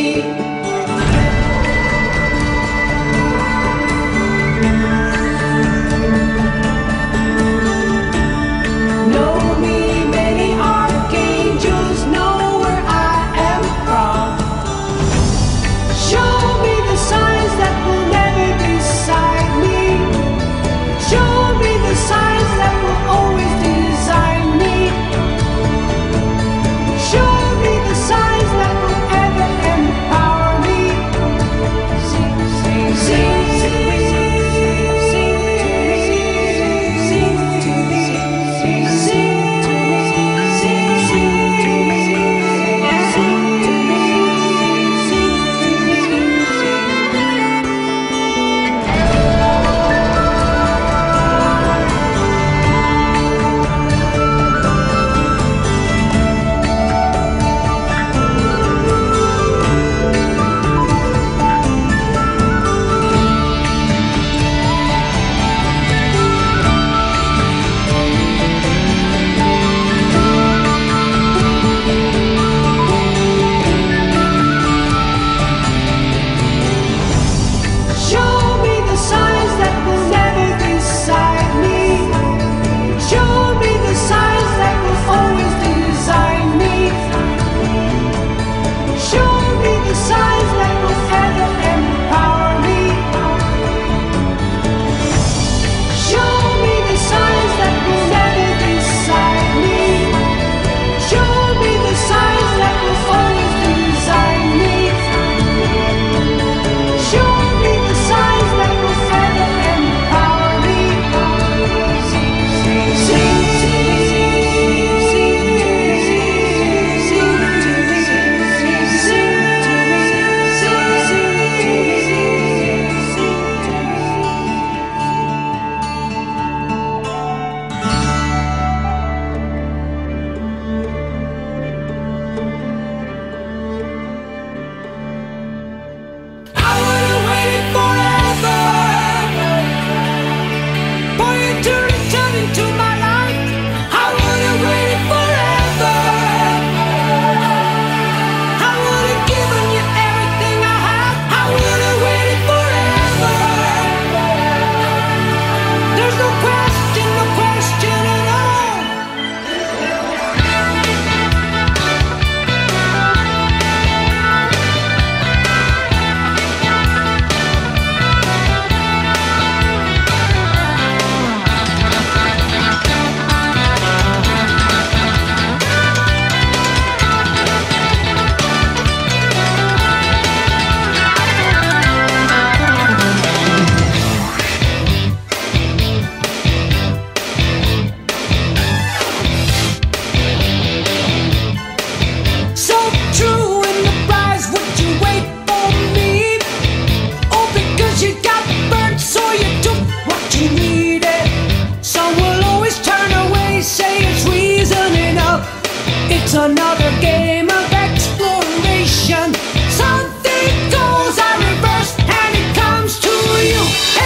another game of exploration. Something goes on reverse and it comes to you.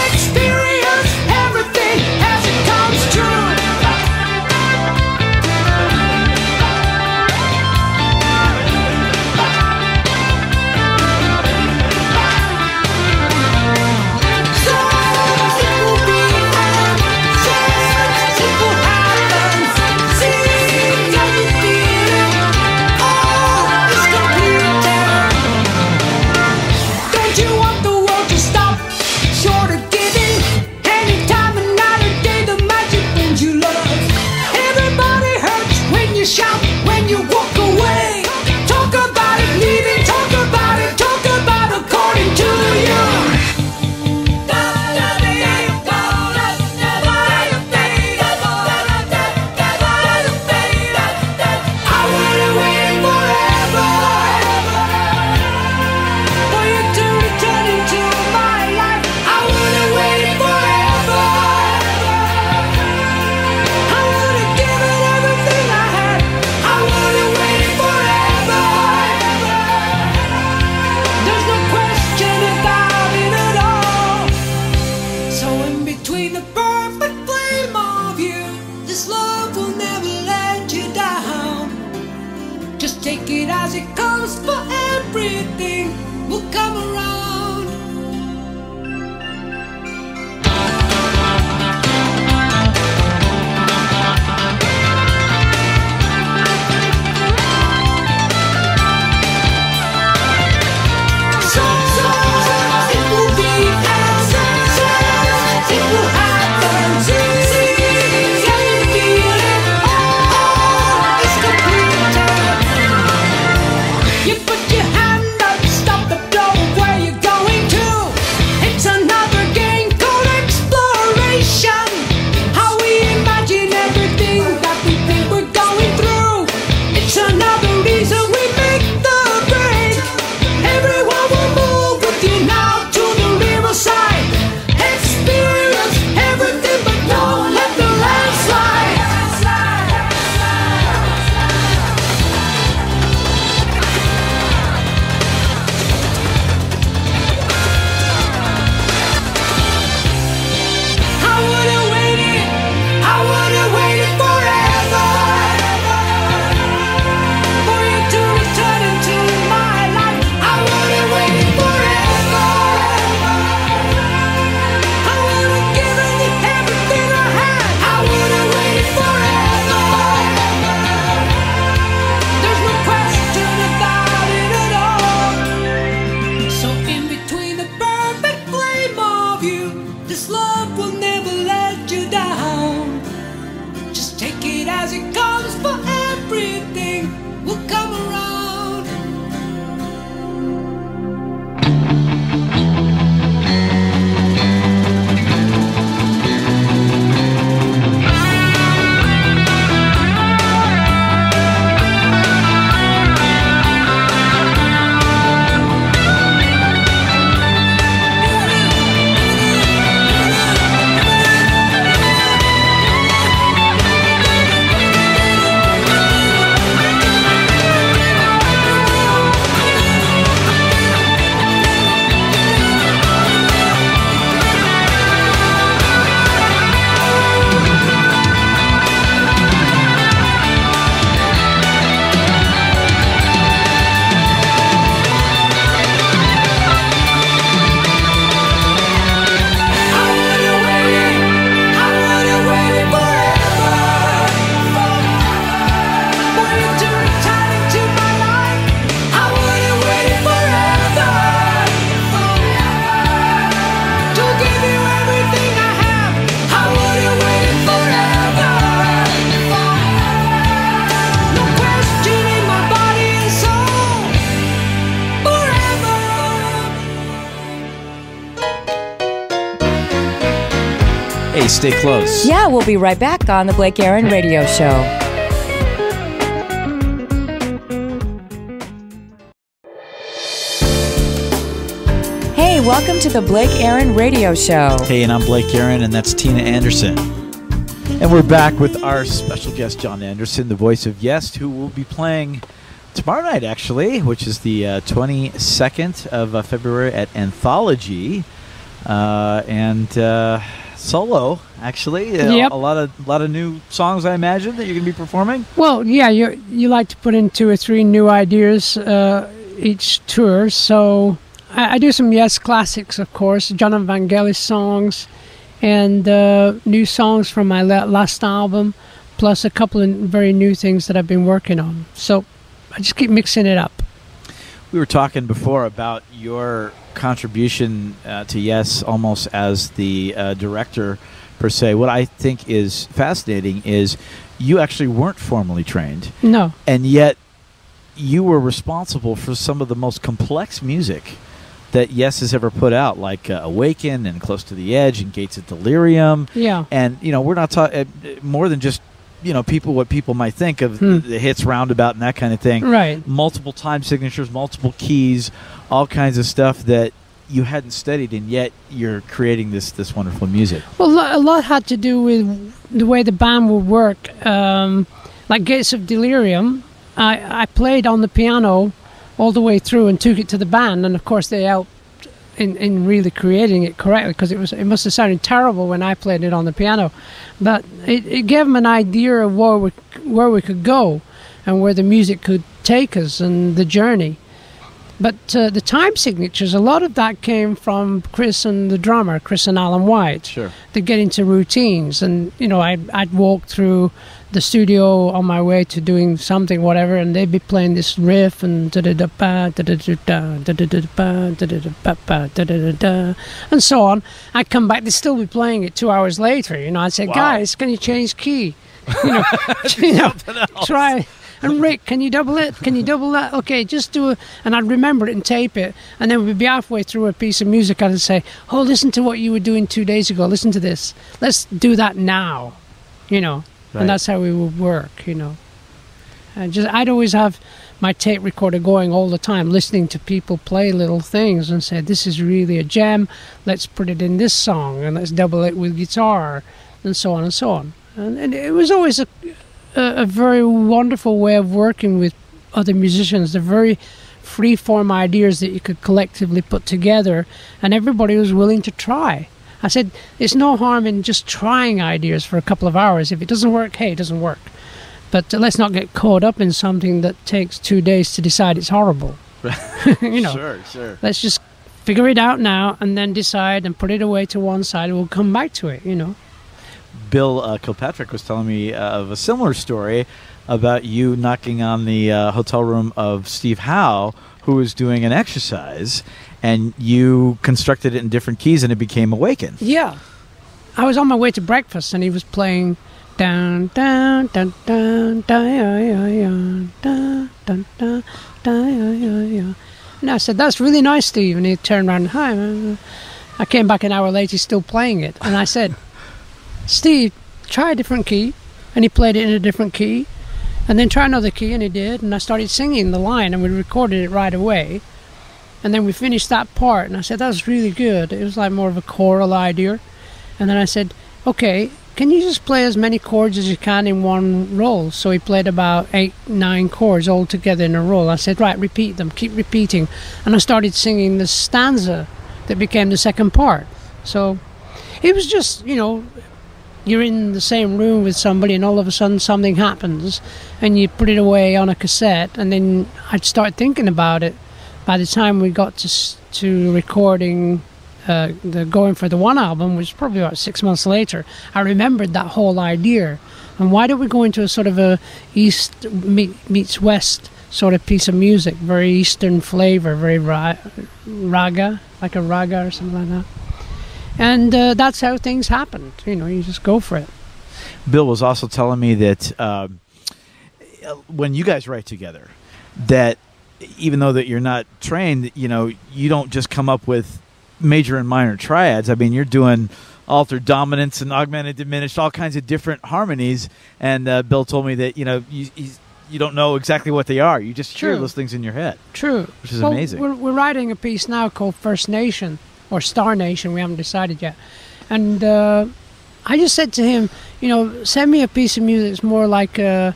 Experience everything as it comes true. So it will be and it will happen. as it comes, for everything will come around. It will be as it will happen. Can you feel it? Oh, it's completed. You put your hand up, stop the flow of where you're going to. It's another game called exploration. How we imagine everything that we think we're going through. It's another reason we make the break. Everyone will move with you now to the riverside. Experience everything, but don't let the landslide. I would've waited forever for you to return into my life. I would've waited forever. I would've given you everything I had. I would've waited forever. There's no question about it at all. So in between the perfect flame of you, this love will never let you down. Just take it as it comes, for everything will come around. I would've waited forever for you to return into my life. I would've waited forever to give you everything I have. I would've waited forever. No question in my body and soul. Forever. Hey, stay close. Yeah, we'll be right back on the Blake Aaron Radio Show. Hey, welcome to the Blake Aaron Radio Show. Hey, and I'm Blake Aaron, and that's Tina Anderson. And we're back with our special guest, John Anderson, the voice of Yes, who will be playing tomorrow night, actually, which is the 22nd of February at Anthology. And solo, actually. Yep. A lot of new songs, I imagine, that you're going to be performing. Well, yeah, you like to put in 2 or 3 new ideas each tour. So I do some Yes classics, of course, John and Vangelis songs, and new songs from my last album, plus a couple of very new things that I've been working on. So I just keep mixing it up. We were talking before about your contribution to Yes almost as the director, per se. What I think is fascinating is you actually weren't formally trained. No. And yet you were responsible for some of the most complex music that Yes has ever put out, like Awaken and Close to the Edge and Gates of Delirium. Yeah. And, we're not talking more than just, what people might think of the hits Roundabout and that kind of thing. Right. Multiple time signatures, multiple keys, all kinds of stuff that you hadn't studied, and yet you're creating this wonderful music. Well, a lot had to do with the way the band would work. Like Gates of Delirium, I played on the piano all the way through and took it to the band, and of course they helped in really creating it correctly, because it must have sounded terrible when I played it on the piano, but it gave them an idea of where we could go and where the music could take us and the journey. But the time signatures, a lot of that came from Chris and the drummer, Chris and Alan White. Sure. To get into routines. And, you know, I'd walk through the studio on my way to doing something, whatever, and they'd be playing this riff and da-da-da-ba, da-da-da-da, da-da-da-ba, da-da-da-ba-ba, da-da-da-da, and so on. I'd come back, they'd still be playing it 2 hours later. You know, I'd say, Wow. guys, can you change key? You know, try... And Rick, can you double it? Can you double that? Okay, just do it. And I'd remember it and tape it. And then we'd be halfway through a piece of music. I'd say, oh, listen to what you were doing 2 days ago. Listen to this. Let's do that now. You know. Right. And that's how we would work, you know. And I'd always have my tape recorder going all the time, listening to people play little things and say, this is really a gem. Let's put it in this song and let's double it with guitar and so on and so on. And it was always a very wonderful way of working with other musicians. They're very free-form ideas that you could collectively put together, and everybody was willing to try. I said, it's no harm in just trying ideas for a couple of hours. If it doesn't work, hey, it doesn't work. But let's not get caught up in something that takes 2 days to decide it's horrible. You know, Sure. let's just figure it out now and then decide and put it away to one side and we'll come back to it, you know. Bill Kilpatrick was telling me of a similar story about you knocking on the hotel room of Steve Howe, who was doing an exercise, and you constructed it in different keys, and it became Awaken. Yeah. I was on my way to breakfast, and he was playing down, down, down, down, down, down, down, down, down. And I said, that's really nice, Steve. And he turned around, hi. I came back an hour later, he's still playing it. And I said, Steve, try a different key. And he played it in a different key. And then try another key, and he did. And I started singing the line, and we recorded it right away. And then we finished that part, and I said, that was really good. It was like more of a choral idea. And then I said, okay, can you just play as many chords as you can in one roll? So he played about 8, 9 chords all together in a roll. I said, right, repeat them, keep repeating. And I started singing the stanza that became the second part. So it was just, you know, you're in the same room with somebody and all of a sudden something happens and you put it away on a cassette, and then I'd start thinking about it. By the time we got to recording the Going for the One album, which was probably about 6 months later, I remembered that whole idea. And why don't we go into a sort of a East meets West sort of piece of music, very Eastern flavor, very raga, like a raga or something like that. And that's how things happened. You know, you just go for it. Bill was also telling me that when you guys write together, that even though that you're not trained, you know, you don't just come up with major and minor triads. I mean, you're doing altered dominance and augmented diminished, all kinds of different harmonies. And Bill told me that, you know, you don't know exactly what they are. You just hear those things in your head. True. Which is amazing. We're writing a piece now called First Nation, or Star Nation. We haven't decided yet. And I just said to him, you know, send me a piece of music that's more like a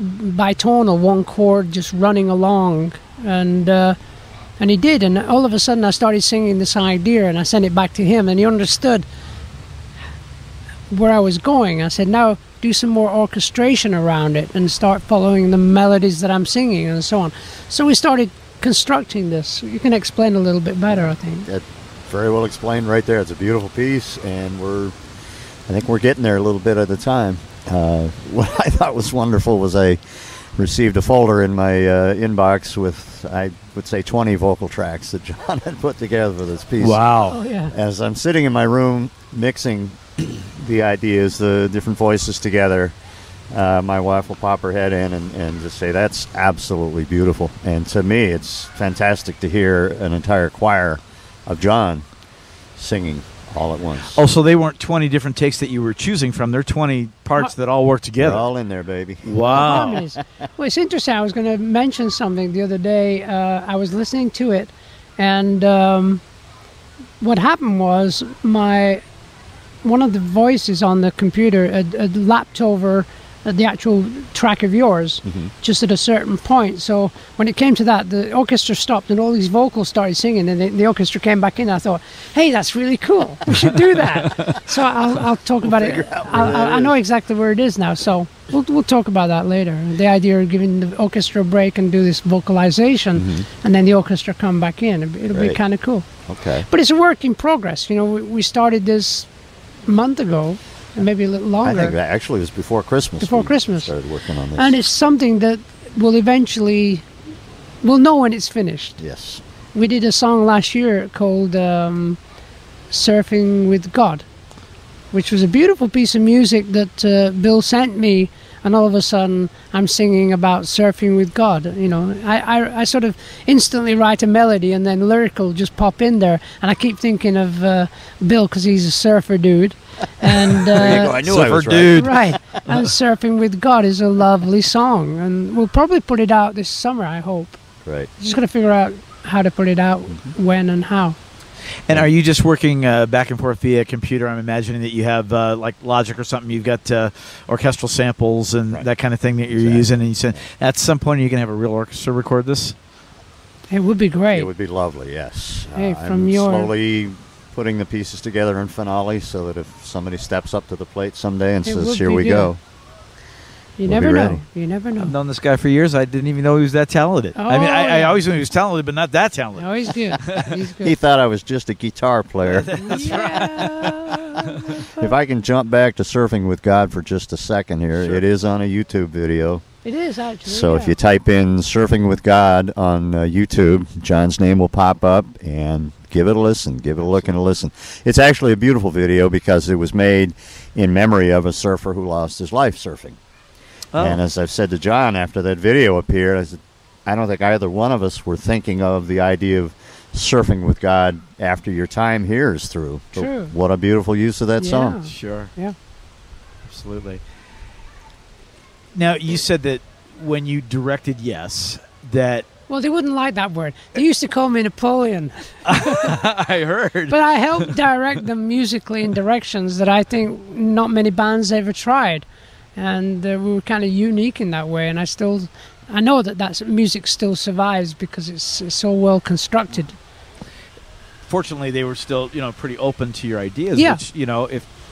bitonal, one chord just running along. And he did. And all of a sudden I started singing this idea, and I sent it back to him, and he understood where I was going. I said, now do some more orchestration around it and start following the melodies that I'm singing and so on. So we started constructing this. You can explain a little bit better, I think. That very well explained right there. It's a beautiful piece, and I think we're getting there a little bit at a time. What I thought was wonderful was I received a folder in my inbox with, I would say, 20 vocal tracks that John had put together for this piece. Wow. Oh, yeah. As I'm sitting in my room mixing the ideas, the different voices together, my wife will pop her head in and just say, that's absolutely beautiful. And to me, it's fantastic to hear an entire choir of John singing all at once. Oh, so they weren't 20 different takes that you were choosing from. They're 20 parts that all work together. They're all in there, baby. Wow. Well, it's interesting. I was going to mention something the other day. I was listening to it, and what happened was one of the voices on the computer had lapped over the actual track of yours, just at a certain point. So when it came to that, the orchestra stopped and all these vocals started singing, and the orchestra came back in. I thought, hey, that's really cool. We should do that. So I'll talk about it. I know exactly where it is now. So We'll talk about that later. The idea of giving the orchestra a break and do this vocalization, and then the orchestra come back in. It'll be Right. kind of cool. Okay. But it's a work in progress. You know, we started this a month ago, and maybe a little I longer. think that actually was before Christmas. Before we Christmas. started working on this. And it's something that will eventually, we'll know when it's finished. yes. We did a song last year called Surfing with God, which was a beautiful piece of music that Bill sent me, and all of a sudden I'm singing about surfing with God. You know, I sort of instantly write a melody and then lyrical just pop in there, and I keep thinking of Bill because he's a surfer dude. And There you go. I knew I Surfer was dude. right, and Surfing with God is a lovely song, and we'll probably put it out this summer, I hope. Right. Just got to figure out how to put it out, when and how. And are you just working back and forth via computer? I'm imagining that you have like Logic or something. You've got orchestral samples and Right. that kind of thing that you're Exactly. using. And you said at some point you can have a real orchestra record this. It would be great. It would be lovely, yes. Hey, I'm from your- slowly putting the pieces together in finale so that if somebody steps up to the plate someday and It says, would here be we good. go. You We'll be never know. ready. You never know. I've known this guy for years. I didn't even know he was that talented. I mean, Oh, I yeah. always knew he was talented, but not that talented. No, he's good. He's good. He thought I was just a guitar player. Yeah. If I can jump back to Surfing with God for just a second here, Sure. it is on a YouTube video. It is actually. So yeah. if you type in Surfing with God on YouTube, John's name will pop up, and give it a listen, give it a look and a listen. It's actually a beautiful video because it was made in memory of a surfer who lost his life surfing. Oh. And as I've said to John after that video appeared, I said, I don't think either one of us were thinking of the idea of surfing with God after your time here is through. But True. what a beautiful use of that Yeah. song. Sure. Yeah. Absolutely. Now, you said that when you directed Yes, that Well, they wouldn't like that word. They used to call me Napoleon. I heard. But I helped direct them musically in directions that I think not many bands ever tried. And we were kind of unique in that way. And I know that music still survives because it's so well constructed. Fortunately, they were still, pretty open to your ideas. Yeah. Which,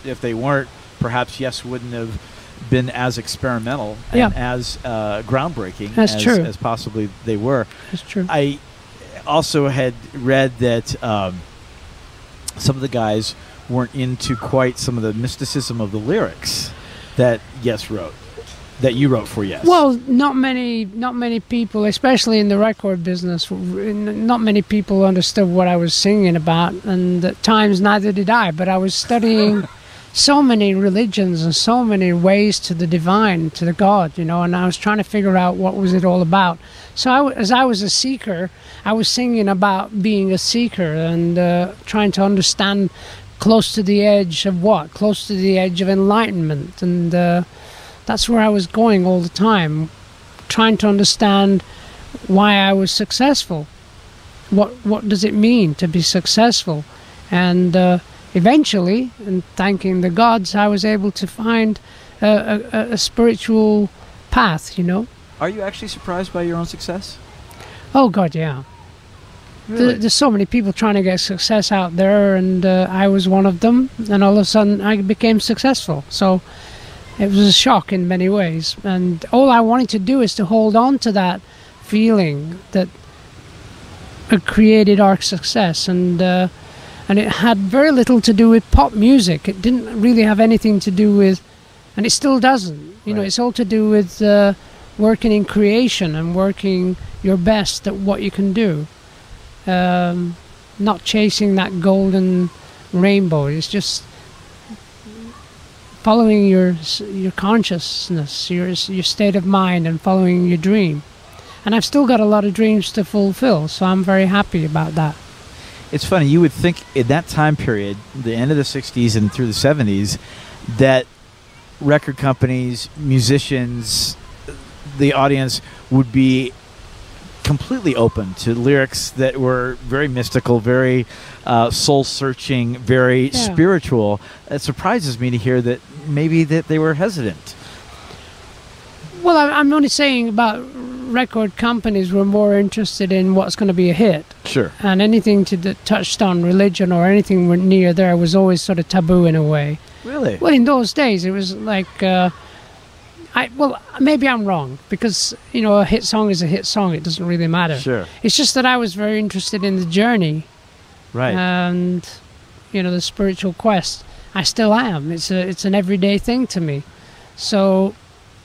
if they weren't, perhaps Yes wouldn't have been as experimental Yeah. and as groundbreaking That's as, true. as possibly they were. That's true. I also had read that some of the guys weren't into quite some of the mysticism of the lyrics that Yes wrote, that you wrote for Yes. Well, not many people, especially in the record business, not many people understood what I was singing about, and at times neither did I. But I was studying so many religions and so many ways to the divine, to the God, and I was trying to figure out what was it all about. So as I was a seeker, I was singing about being a seeker and trying to understand close to the edge of what? Close to the edge of enlightenment, and that's where I was going all the time, trying to understand why I was successful. What does it mean to be successful? And eventually, and thanking the gods, I was able to find a spiritual path, Are you actually surprised by your own success? Oh, God, yeah. Really? There's so many people trying to get success out there, and I was one of them, and all of a sudden I became successful. So it was a shock in many ways, and all I wanted to do is to hold on to that feeling that created our success, and it had very little to do with pop music. It didn't really have anything to do with, and it still doesn't. Right. It's all to do with working in creation and working your best at what you can do. Not chasing that golden rainbow. It's just following your consciousness, your state of mind, and following your dream. And I've still got a lot of dreams to fulfill, so I'm very happy about that. It's funny, you would think in that time period, the end of the 60s and through the 70s, that record companies, musicians, the audience would be completely open to lyrics that were very mystical, very soul-searching, very Yeah. spiritual. It surprises me to hear that maybe that they were hesitant. Well, I'm only saying about record companies were more interested in what's going to be a hit. Sure. And anything that touched on religion or anything near there was always sort of taboo in a way. Really? Well, in those days, it was like Well, maybe I'm wrong, because a hit song is a hit song. It doesn't really matter. Sure. It's just that I was very interested in the journey, Right. and the spiritual quest. I still am. It's an everyday thing to me. So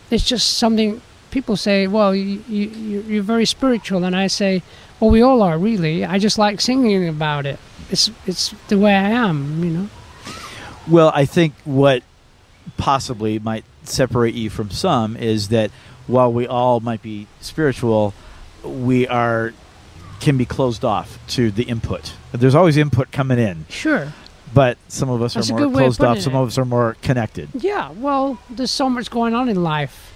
it's just something people say. Well, you're very spiritual, and I say, well, we all are, really. I just like singing about it. It's the way I am. Well, I think what possibly might separate you from some is that while we all might be spiritual, we can be closed off to the input. There's always input coming in. Sure. But some of us That's a are good more way of closed off, putting some it. of us are more connected. Yeah, well, there's so much going on in life,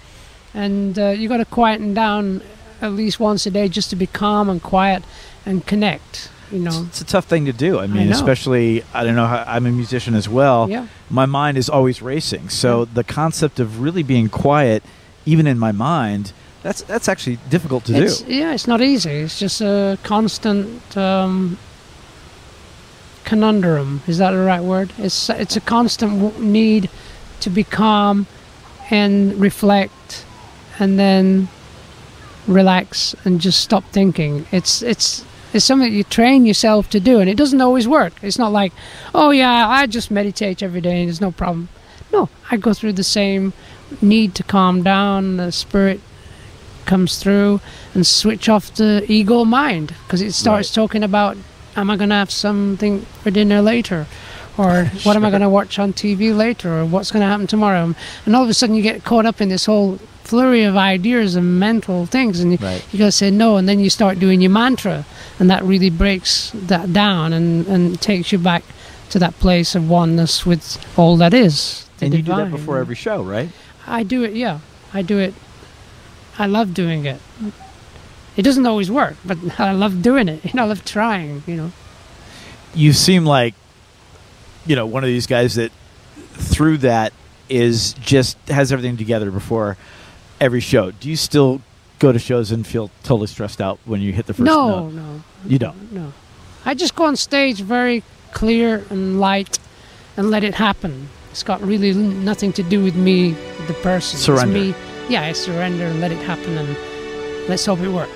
and you got to quieten down at least once a day just to be calm and quiet and connect. It's a tough thing to do. I mean, know. especially, I don't know, I'm a musician as well. Yeah. My mind is always racing. So the concept of really being quiet, even in my mind, that's actually difficult to do. Yeah, it's not easy. It's just a constant conundrum. Is that the right word? It's a constant need to be calm and reflect, and then relax and just stop thinking. It's something you train yourself to do, and it doesn't always work. It's not like, oh yeah, I just meditate every day and there's no problem. No, I go through the same need to calm down. The spirit comes through and switch off the ego mind, because it starts talking about, am I going to have something for dinner later, or what am I going to watch on TV later, or what's going to happen tomorrow. And all of a sudden you get caught up in this whole flurry of ideas and mental things, and you got to say no, and then you start doing your mantra, and that really breaks that down and takes you back to that place of oneness with all that is. And you do divine. that before every show, right? I do it, yeah. I do it. I love doing it. It doesn't always work, but I love doing it. I love trying, You seem like, one of these guys that through that has everything together before every show. Do you still go to shows and feel totally stressed out when you hit the first note? No. You don't? No. I just go on stage very clear and light and let it happen. It's got really nothing to do with me, the person. Surrender. It's me. Yeah, I surrender and let it happen, and let's hope it works.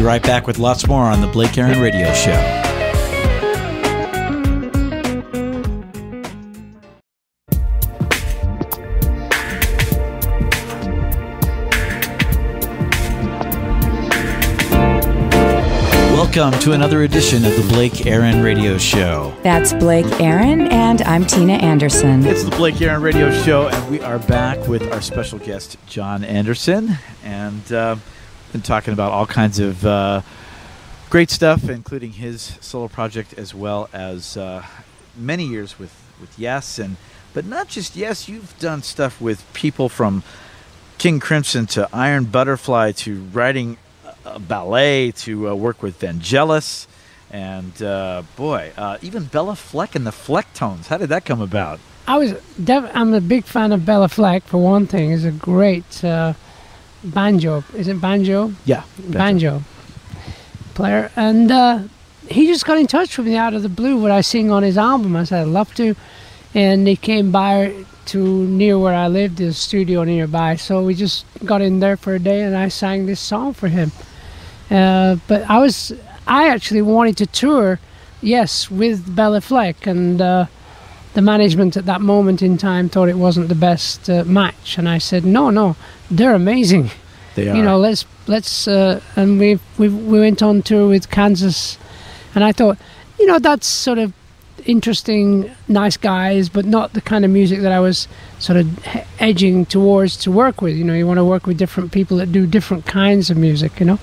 be right back with lots more on the Blake Aaron Radio Show. Welcome to another edition of the Blake Aaron Radio Show. That's Blake Aaron, and I'm Tina Anderson. It's the Blake Aaron Radio Show, and we are back with our special guest, John Anderson, and been talking about all kinds of great stuff, including his solo project as well as many years with Yes, but not just Yes. You've done stuff with people from King Crimson to Iron Butterfly to writing a ballet to work with Vangelis and even Bella Fleck and the Flecktones. How did that come about? I'm a big fan of Bella Fleck, for one thing. He's a great banjo. Is it banjo? Yeah. Banjo player. And he just got in touch with me out of the blue. Would I sing on his album? I said, I'd love to. And he came by to near where I lived, his studio nearby. So we just got in there for a day and I sang this song for him. But I actually wanted to tour, Yes, with Bella Fleck, and the management at that moment in time thought it wasn't the best match, and I said, no, they're amazing. They are. You know, let's and we went on tour with Kansas, and I thought, you know, that's sort of interesting, nice guys, but not the kind of music that I was sort of edging towards to work with. You know, you want to work with different people that do different kinds of music, you know.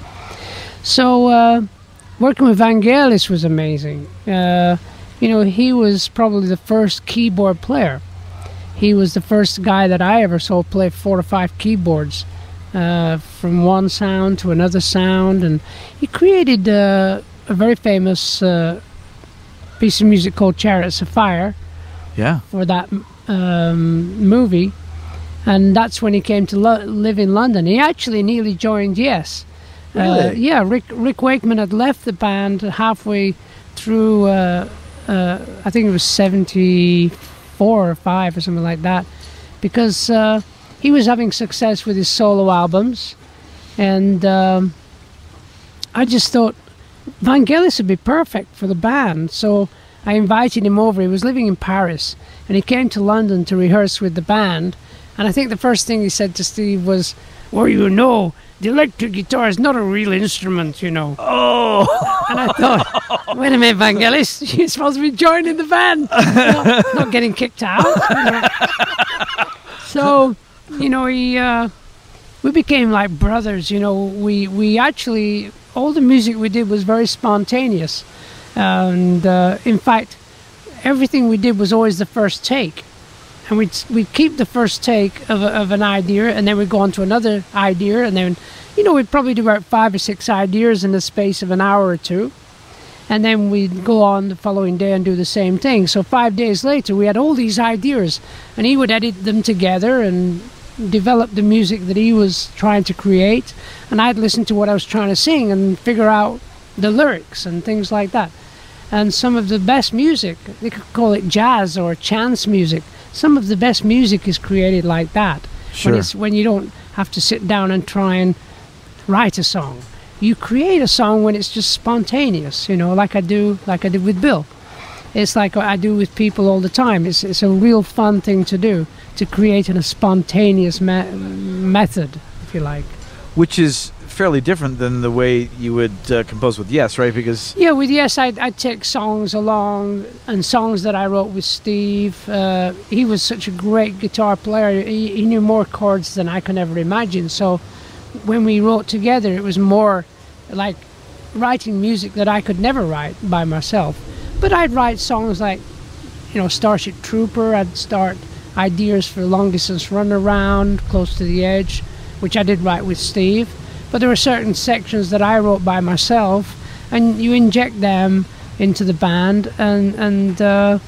So working with Vangelis was amazing. You know, he was probably the first keyboard player. He was the first guy that I ever saw play 4 or 5 keyboards from one sound to another sound, and he created a very famous piece of music called Chariots of Fire. Yeah. For that movie, and that's when he came to live in London. He actually nearly joined Yes. Really? Yeah, Rick Wakeman had left the band halfway through, I think it was 74 or 5 or something like that, because he was having success with his solo albums, and I just thought Vangelis would be perfect for the band. So I invited him over. He was living in Paris, and he came to London to rehearse with the band, and I think the first thing he said to Steve was, well, you know, the electric guitar is not a real instrument, you know. Oh! And I thought, wait a minute, Vangelis, you're supposed to be joining the band, not getting kicked out. You know. So, you know, we became like brothers, you know. We actually, all the music we did was very spontaneous. And in fact, everything we did was always the first take. And we'd keep the first take of an idea, and then we'd go on to another idea, and then, you know, we'd probably do about 5 or 6 ideas in the space of an hour or two. And then we'd go on the following day and do the same thing. So 5 days later, we had all these ideas, and he would edit them together and develop the music that he was trying to create. And I'd listen to what I was trying to sing and figure out the lyrics and things like that. And some of the best music, they could call it jazz or chance music, some of the best music is created like that. Sure. When you don't have to sit down and try and write a song. You create a song when it's just spontaneous, you know, like I did with Bill. It's like I do with people all the time. It's a real fun thing to do, to create in a spontaneous method, if you like. Which is fairly different than the way you would compose with Yes, right? Because with Yes, I'd take songs along, and songs that I wrote with Steve. He was such a great guitar player. He knew more chords than I could ever imagine. So when we wrote together, it was more like writing music that I could never write by myself. But I'd write songs like, you know, Starship Trooper. I'd start ideas for Long Distance Runaround, Close to the Edge, which I did write with Steve. But there were certain sections that I wrote by myself, and you inject them into the band, and then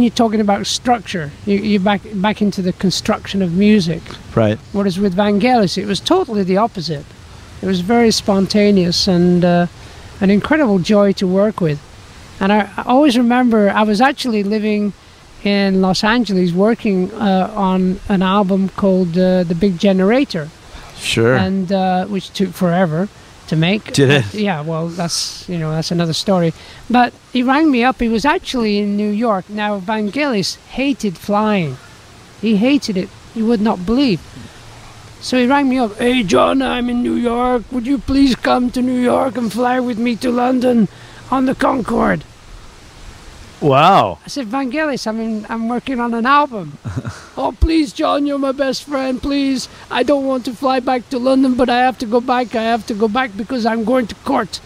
you're talking about structure. You're back into the construction of music. Right. Whereas with Vangelis, it was totally the opposite. It was very spontaneous and an incredible joy to work with. And I always remember I was actually living in Los Angeles working on an album called The Big Generator. Sure. and which took forever to make. Did it? Yeah, well, that's another story. But he rang me up. He was actually in New York. Now, Vangelis hated flying. He hated it. You would not believe. So he rang me up. Hey, John, I'm in New York. Would you please come to New York and fly with me to London on the Concorde? Wow. I said, Vangelis, I'm working on an album. Oh, please, John, you're my best friend. Please, I don't want to fly back to London, but I have to go back. I have to go back because I'm going to court.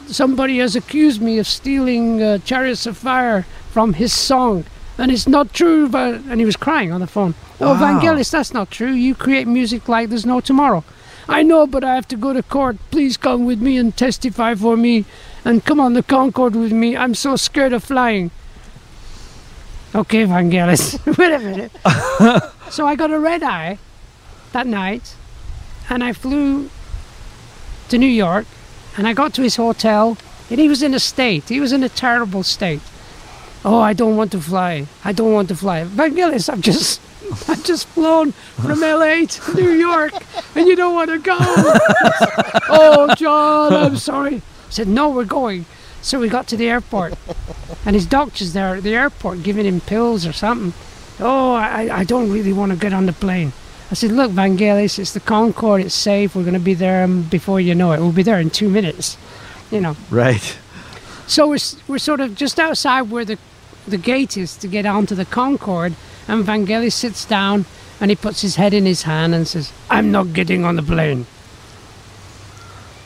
Somebody has accused me of stealing Chariots of Fire from his song. And it's not true. And he was crying on the phone. Oh, Wow. Vangelis, that's not true. You create music like there's no tomorrow. I know, but I have to go to court. Please come with me and testify for me. And come on the Concorde with me. I'm so scared of flying. Okay, Vangelis. Wait a minute. So I got a red eye that night. And I flew to New York. And I got to his hotel. And he was in a state. He was in a terrible state. Oh, I don't want to fly. I don't want to fly. Vangelis, I've just flown from LA to New York, and you don't want to go. Oh, John, I'm sorry. I said, no, we're going. So we got to the airport, and his doctor's there at the airport giving him pills or something. Oh, I don't really want to get on the plane. I said, look, Vangelis, it's the Concorde. It's safe. We're going to be there before you know it. We'll be there in 2 minutes, you know. Right. So we're sort of just outside where the gate is to get onto the Concorde, and Vangelis sits down and he puts his head in his hand and says, I'm not getting on the plane.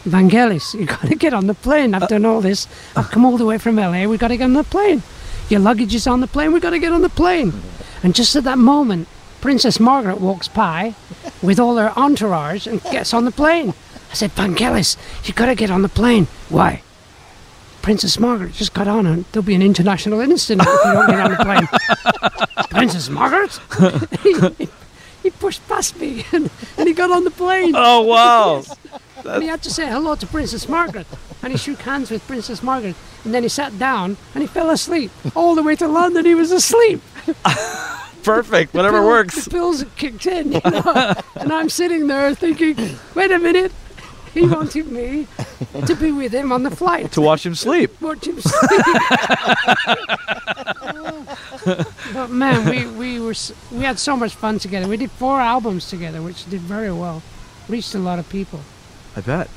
Vangelis, you got to get on the plane. I've done all this. I've come all the way from LA. We got to get on the plane. Your luggage is on the plane. We got to get on the plane. And just at that moment, Princess Margaret walks by with all her entourage and gets on the plane. I said, Vangelis, you got to get on the plane. Why? Princess Margaret just got on, and there'll be an international incident if you don't get on the plane. Princess Margaret? he pushed past me, and he got on the plane. Oh, wow. And he had to say hello to Princess Margaret. And he shook hands with Princess Margaret. And then he sat down, and he fell asleep. All the way to London, he was asleep. Perfect. Whatever works. The pills had kicked in, you know. And I'm sitting there thinking, wait a minute. He wanted me to be with him on the flight. To watch him sleep. Watch him sleep. But man, we had so much fun together. We did 4 albums together, which did very well. Reached a lot of people. I bet.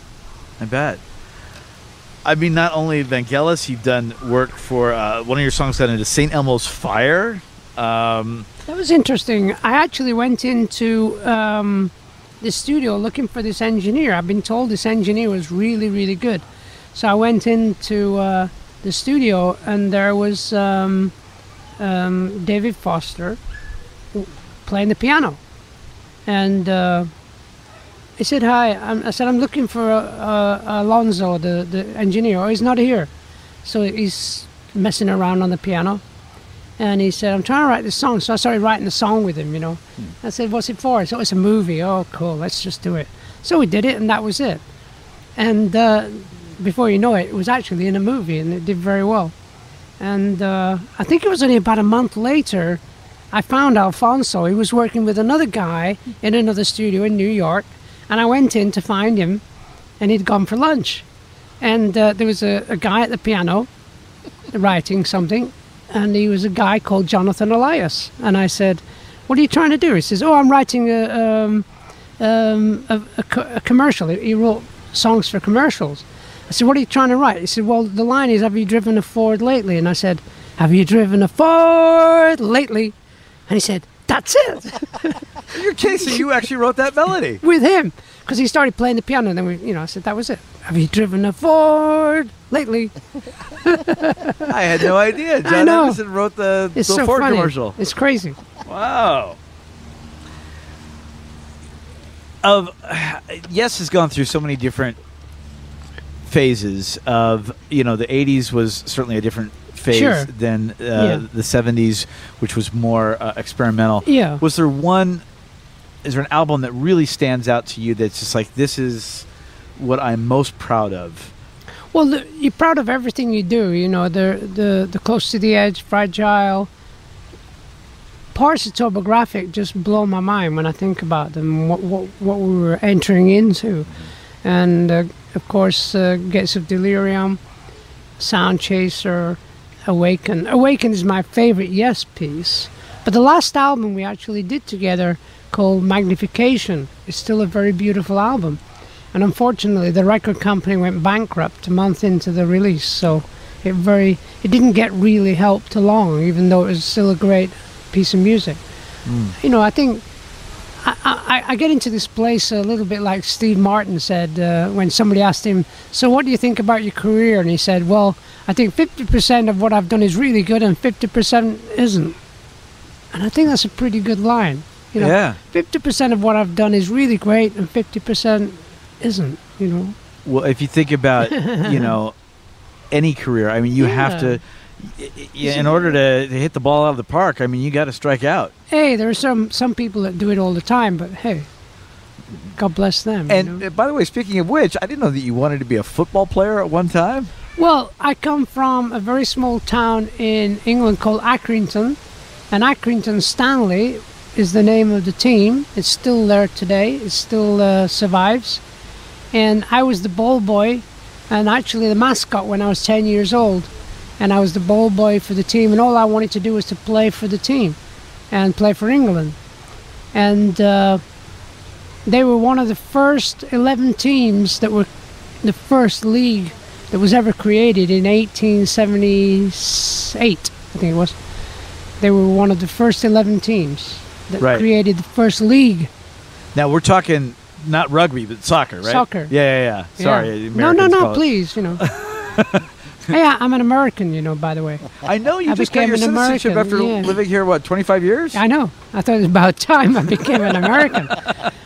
I mean, not only Vangelis, you've done work for one of your songs got into St. Elmo's Fire. That was interesting. I actually went into the studio looking for this engineer. I've been told this engineer was really, really good. So I went into the studio, and there was David Foster playing the piano. And he said, hi. I said, I'm looking for Alonzo, the engineer. Oh, he's not here. So he's messing around on the piano. And he said, I'm trying to write this song. So I started writing the song with him, you know. I said, what's it for? So it's a movie. Oh, cool. Let's just do it. So we did it, and that was it. And before you know it, it was actually in a movie, and it did very well. And I think it was only about a month later, I found Alfonso. He was working with another guy in another studio in New York. And I went in to find him, and he'd gone for lunch. And there was a guy at the piano writing something. And he was a guy called Jonathan Elias. And I said, what are you trying to do? He says, oh, I'm writing a commercial. He wrote songs for commercials. I said, what are you trying to write? He said, well, the line is, have you driven a Ford lately? And I said, have you driven a Ford lately? And he said, that's it. You're kidding, so you actually wrote that melody. With him. Because he started playing the piano, and then I said, that was it. Have you driven a Ford lately? I had no idea. John Emerson wrote the so Ford funny. commercial. It's crazy. Wow. Yes has gone through so many different phases of, the 80s was certainly a different phase than the 70s, which was more experimental. Yeah. Is there an album that really stands out to you that's just like, this is what I'm most proud of? Well, you're proud of everything you do, the Close to the Edge, Fragile, parts of TurboGrafx just blow my mind when I think about them, what we were entering into. And, of course, Gates of Delirium, Sound Chaser, Awaken. Awaken is my favorite Yes piece. But the last album we actually did together, called Magnification, is still a very beautiful album. And unfortunately, the record company went bankrupt a month into the release, so it didn't get really helped along, even though it was still a great piece of music. You know, I think I get into this place a little bit like Steve Martin said when somebody asked him, so what do you think about your career? And he said, well, I think 50% of what I've done is really good and 50% isn't. And I think that's a pretty good line. You know, Yeah. 50% of what I've done is really great and 50% isn't, you know. Well, if you think about, you know, any career, I mean, you have to, in order to hit the ball out of the park, I mean, you got to strike out. Hey, there are some people that do it all the time, but hey, God bless them. And you know? by the way, speaking of which, I didn't know that you wanted to be a football player at one time. Well, I come from a very small town in England called Accrington, and Accrington Stanley is the name of the team. It's still there today. It still survives. And I was the ball boy, and actually the mascot when I was 10 years old. And I was the ball boy for the team, and all I wanted to do was to play for the team and play for England. And they were one of the first 11 teams that were the first league that was ever created in 1878, I think it was. They were one of the first 11 teams that created the first league. Now, we're talking not rugby, but soccer, right? Soccer. Yeah. Sorry. No, Americans call it. please, you know. Hey, I'm an American, you know, by the way. I know you I just got became your an citizenship American, after yeah. living here, what, 25 years? I know. I thought it was about time I became an American.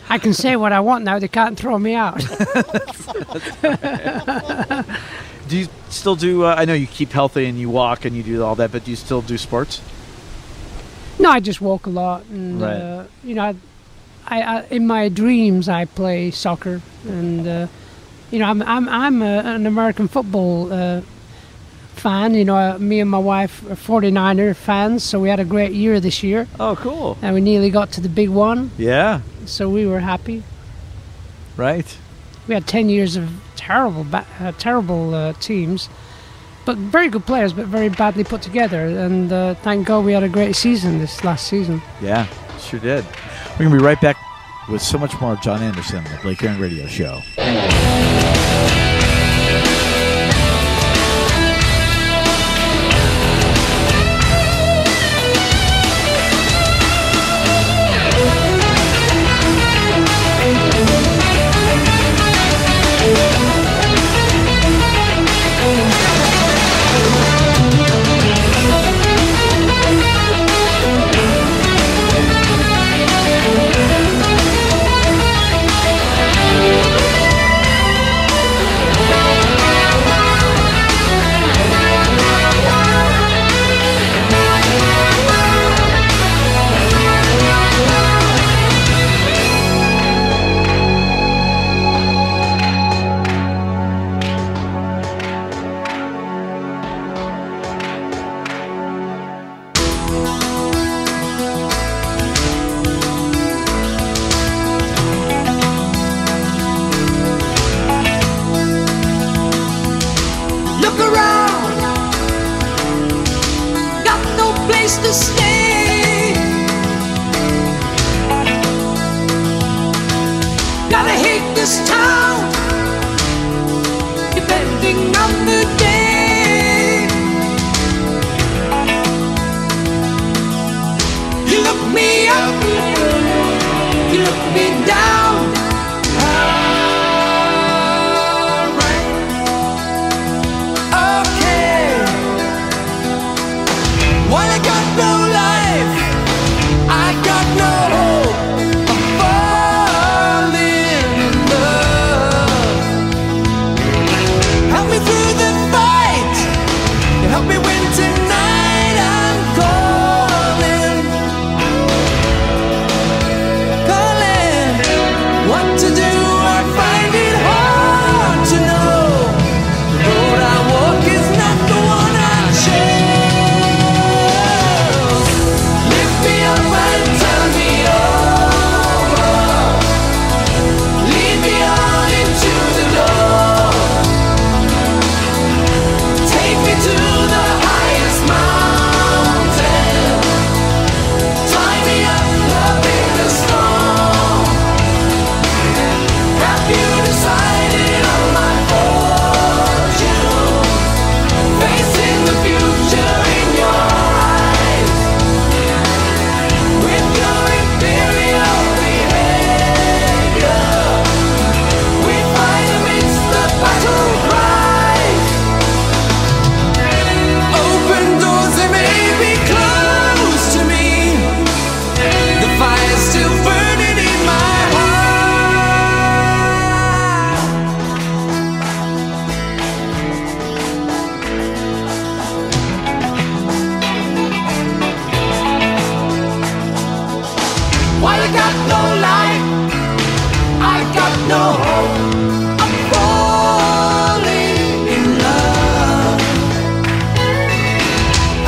I can say what I want now. They can't throw me out. Do you still do, I know you keep healthy and you walk and you do all that, but do you still do sports? No, I just walk a lot. And, Right. you know, I in my dreams, I play soccer. And, you know, I'm an American football fan. You know, me and my wife are 49er fans, so we had a great year this year. Oh, cool. And we nearly got to the big one, Yeah, so we were happy. right. We had 10 years of terrible teams, but very good players, but very badly put together. And thank God we had a great season this last season. Yeah, sure did. We're going to be right back with so much more of John Anderson, the Blake Aaron Radio Show. Look around, got no place to stay. Gotta hate this town, depending on the day. You look me up, you look me down. Well, I got no life, I got no hope of falling in love. Help me through the fire.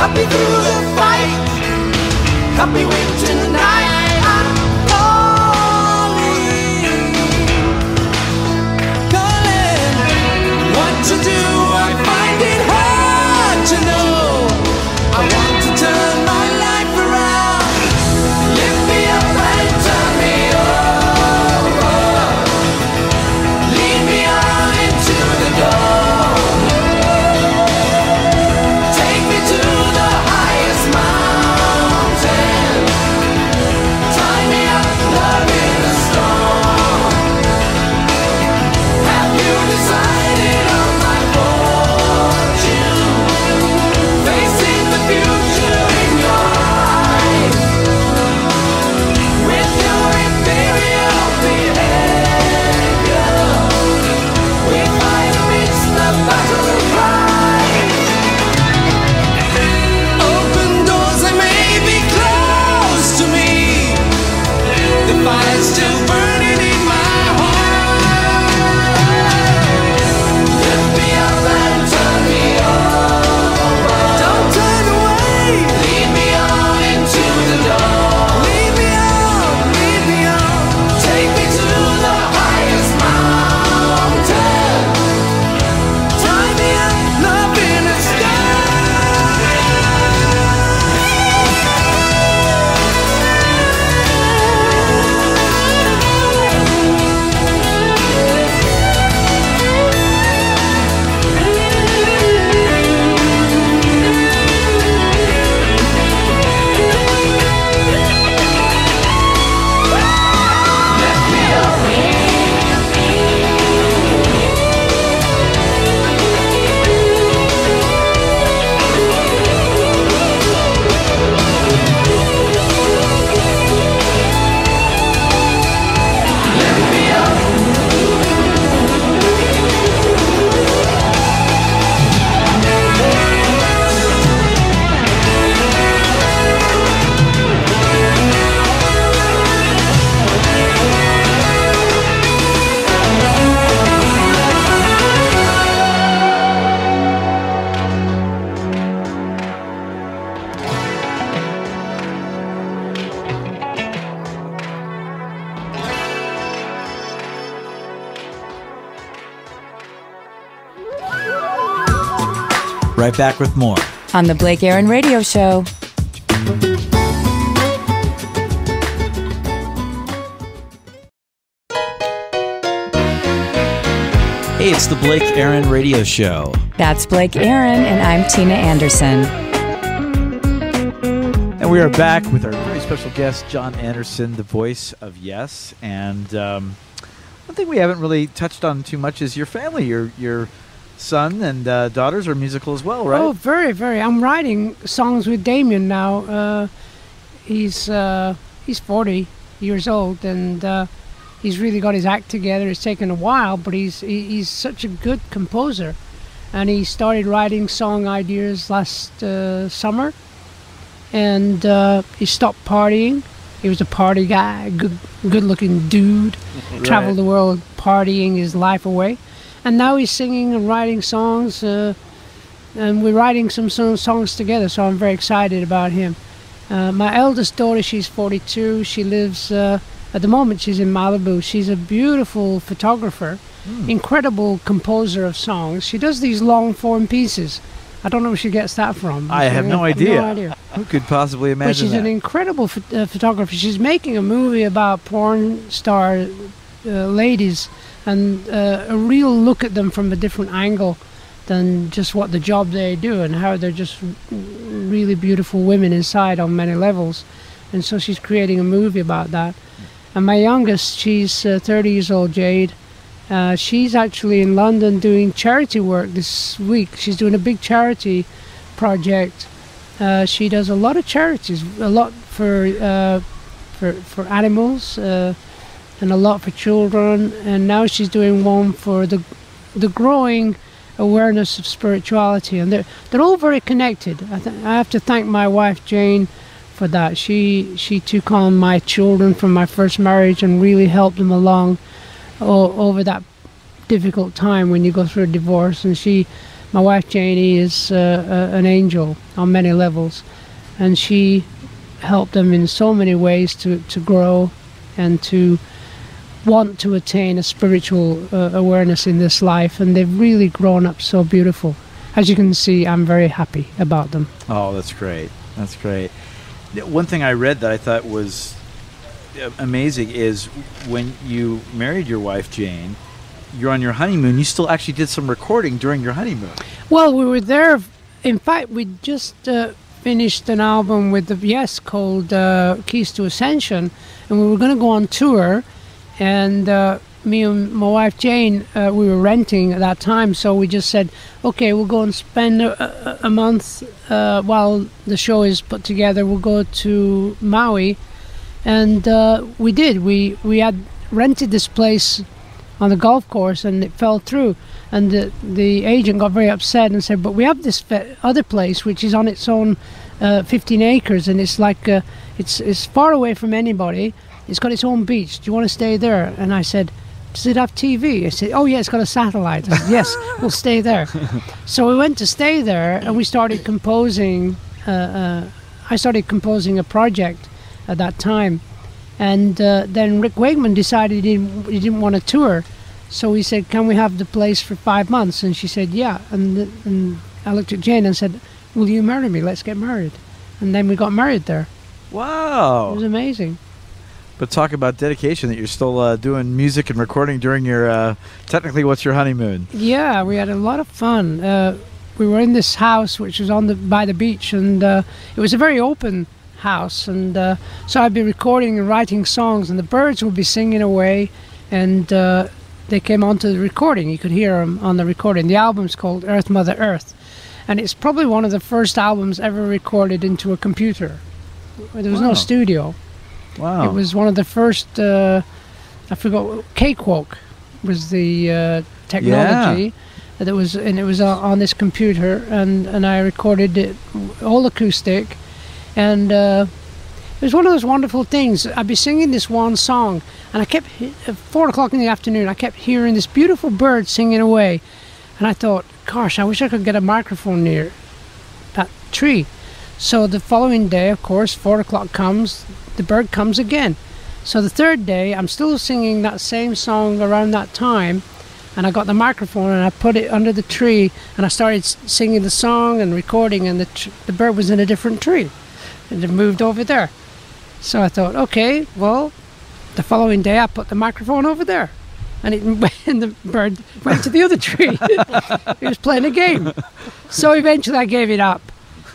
happy through the fight, happy with tonight. I'm calling, calling. What to do? I find it hard to know. I want to turn my life around, lift me up and turn me over, lead me on into the door, take me to the highest mountain, tie me up, love in a storm. Have you decided on my fortune? Facing the future in your eyes, with your imperial behavior, we fight amidst the battle cry. Open doors, they may be closed to me, the fire's still burning in my heart. Lift me up and turn me over. Don't turn away. Lead me on into the door. Lead me on. Take me to the highest mountain. Tie me up, love in a Right back with more. On the Blake Aaron Radio Show. Hey, it's the Blake Aaron Radio Show. That's Blake Aaron, and I'm Tina Anderson. And we are back with our very special guest, John Anderson, the voice of Yes. And one thing we haven't really touched on too much is your family. Your son and daughters are musical as well, right? Oh, very, very. I'm writing songs with Damien now. He's 40 years old, and he's really got his act together. It's taken a while, but he's such a good composer. And he started writing song ideas last summer, and he stopped partying. He was a party guy, good-looking dude, Right. traveled the world partying his life away. And now he's singing and writing songs, and we're writing some songs together, so I'm very excited about him. My eldest daughter, she's 42. She lives, at the moment, she's in Malibu. She's a beautiful photographer, incredible composer of songs. She does these long-form pieces. I don't know where she gets that from. I have no idea. No idea. Who could possibly imagine But she's that? an incredible photographer. She's making a movie about porn star ladies, and a real look at them from a different angle than just what the job they do, and how they're just really beautiful women inside on many levels. And so she's creating a movie about that. And my youngest, she's 30 years old, Jade. She's actually in London doing charity work this week. She's doing a big charity project. She does a lot of charities, a lot for animals, and a lot for children. And now she's doing one for the growing awareness of spirituality. And they're all very connected. I have to thank my wife Jane for that. She took on my children from my first marriage and really helped them along over that difficult time when you go through a divorce. And she my wife Janie is an angel on many levels, and she helped them in so many ways to grow and to want to attain a spiritual awareness in this life, and they've really grown up so beautiful. As you can see, I'm very happy about them. Oh, that's great. That's great. One thing I read that I thought was amazing is when you married your wife, Jane, you're on your honeymoon, you still actually did some recording during your honeymoon. Well, we were there. In fact, we just finished an album with the called Keys to Ascension, and we were going to go on tour, and me and my wife Jane, we were renting at that time, so we just said, okay, we'll go and spend a month while the show is put together. We'll go to Maui, and we did. We had rented this place on the golf course, and it fell through, and the agent got very upset and said, but we have this other place which is on its own 15 acres, and it's like it's far away from anybody. It's got its own beach. Do you want to stay there? And I said, does it have TV? I said, oh yeah, it's got a satellite. I said, yes, we'll stay there. So we went to stay there, and we started composing. I started composing a project at that time, and then Rick Wakeman decided he didn't want to tour, so he said, can we have the place for 5 months? And she said, yeah. And I looked at Jane and said, will you marry me? Let's get married. And then we got married there. Wow. It was amazing. But talk about dedication that you're still doing music and recording during your, technically, what's your honeymoon? Yeah, we had a lot of fun. We were in this house which was by the beach, and it was a very open house, and so I'd be recording and writing songs, and the birds would be singing away, and they came onto the recording. You could hear them on the recording. The album's called Earth, Mother Earth, and it's probably one of the first albums ever recorded into a computer. There was no studio. Wow. It was one of the first, I forgot, Cakewalk was the technology that was, and it was on this computer, and I recorded it all acoustic, and it was one of those wonderful things. I'd be singing this one song, and I kept, at 4 o'clock in the afternoon, I kept hearing this beautiful bird singing away, and I thought, gosh, I wish I could get a microphone near that tree. So the following day, of course, 4 o'clock comes, the bird comes again. So the third day, I'm still singing that same song around that time, and I got the microphone and I put it under the tree, and I started singing the song and recording, and the bird was in a different tree, and it moved over there. So I thought, okay, well, the following day I put the microphone over there, and the bird went to the other tree. He was playing a game. So eventually I gave it up.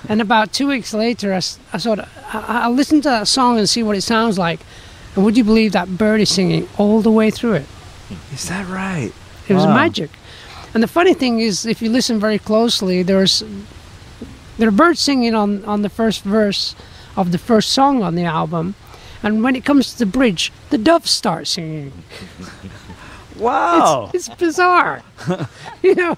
And about 2 weeks later, I thought, I'll listen to that song and see what it sounds like. And would you believe that bird is singing all the way through it? Is that right? It was magic. And the funny thing is, if you listen very closely, there are birds singing on the first verse of the first song on the album. And when it comes to the bridge, the doves start singing. Wow. It's bizarre. You know?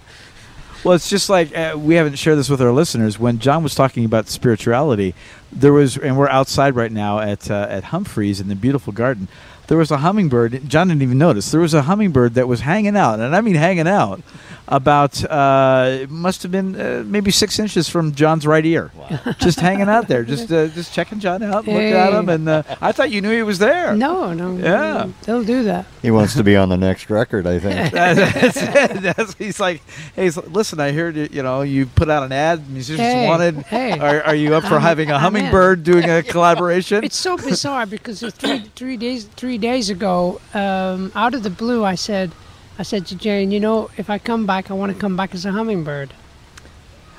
Well, it's just like we haven't shared this with our listeners. When John was talking about spirituality, there was, and we're outside right now at Humphreys in the beautiful garden. There was a hummingbird. John didn't even notice. There was a hummingbird that was hanging out, and I mean hanging out, about it must have been maybe 6 inches from John's right ear. Wow. Just hanging out there, just checking John out, looking at him, and I thought you knew he was there. No. Yeah. They'll do that. He wants to be on the next record, I think. That's it. He's like, hey, listen, I heard you put out an ad, musicians wanted. Hey. Are you up for having a hummingbird doing a collaboration? It's so bizarre because three days ago, out of the blue, I said to Jane, if I come back, I want to come back as a hummingbird.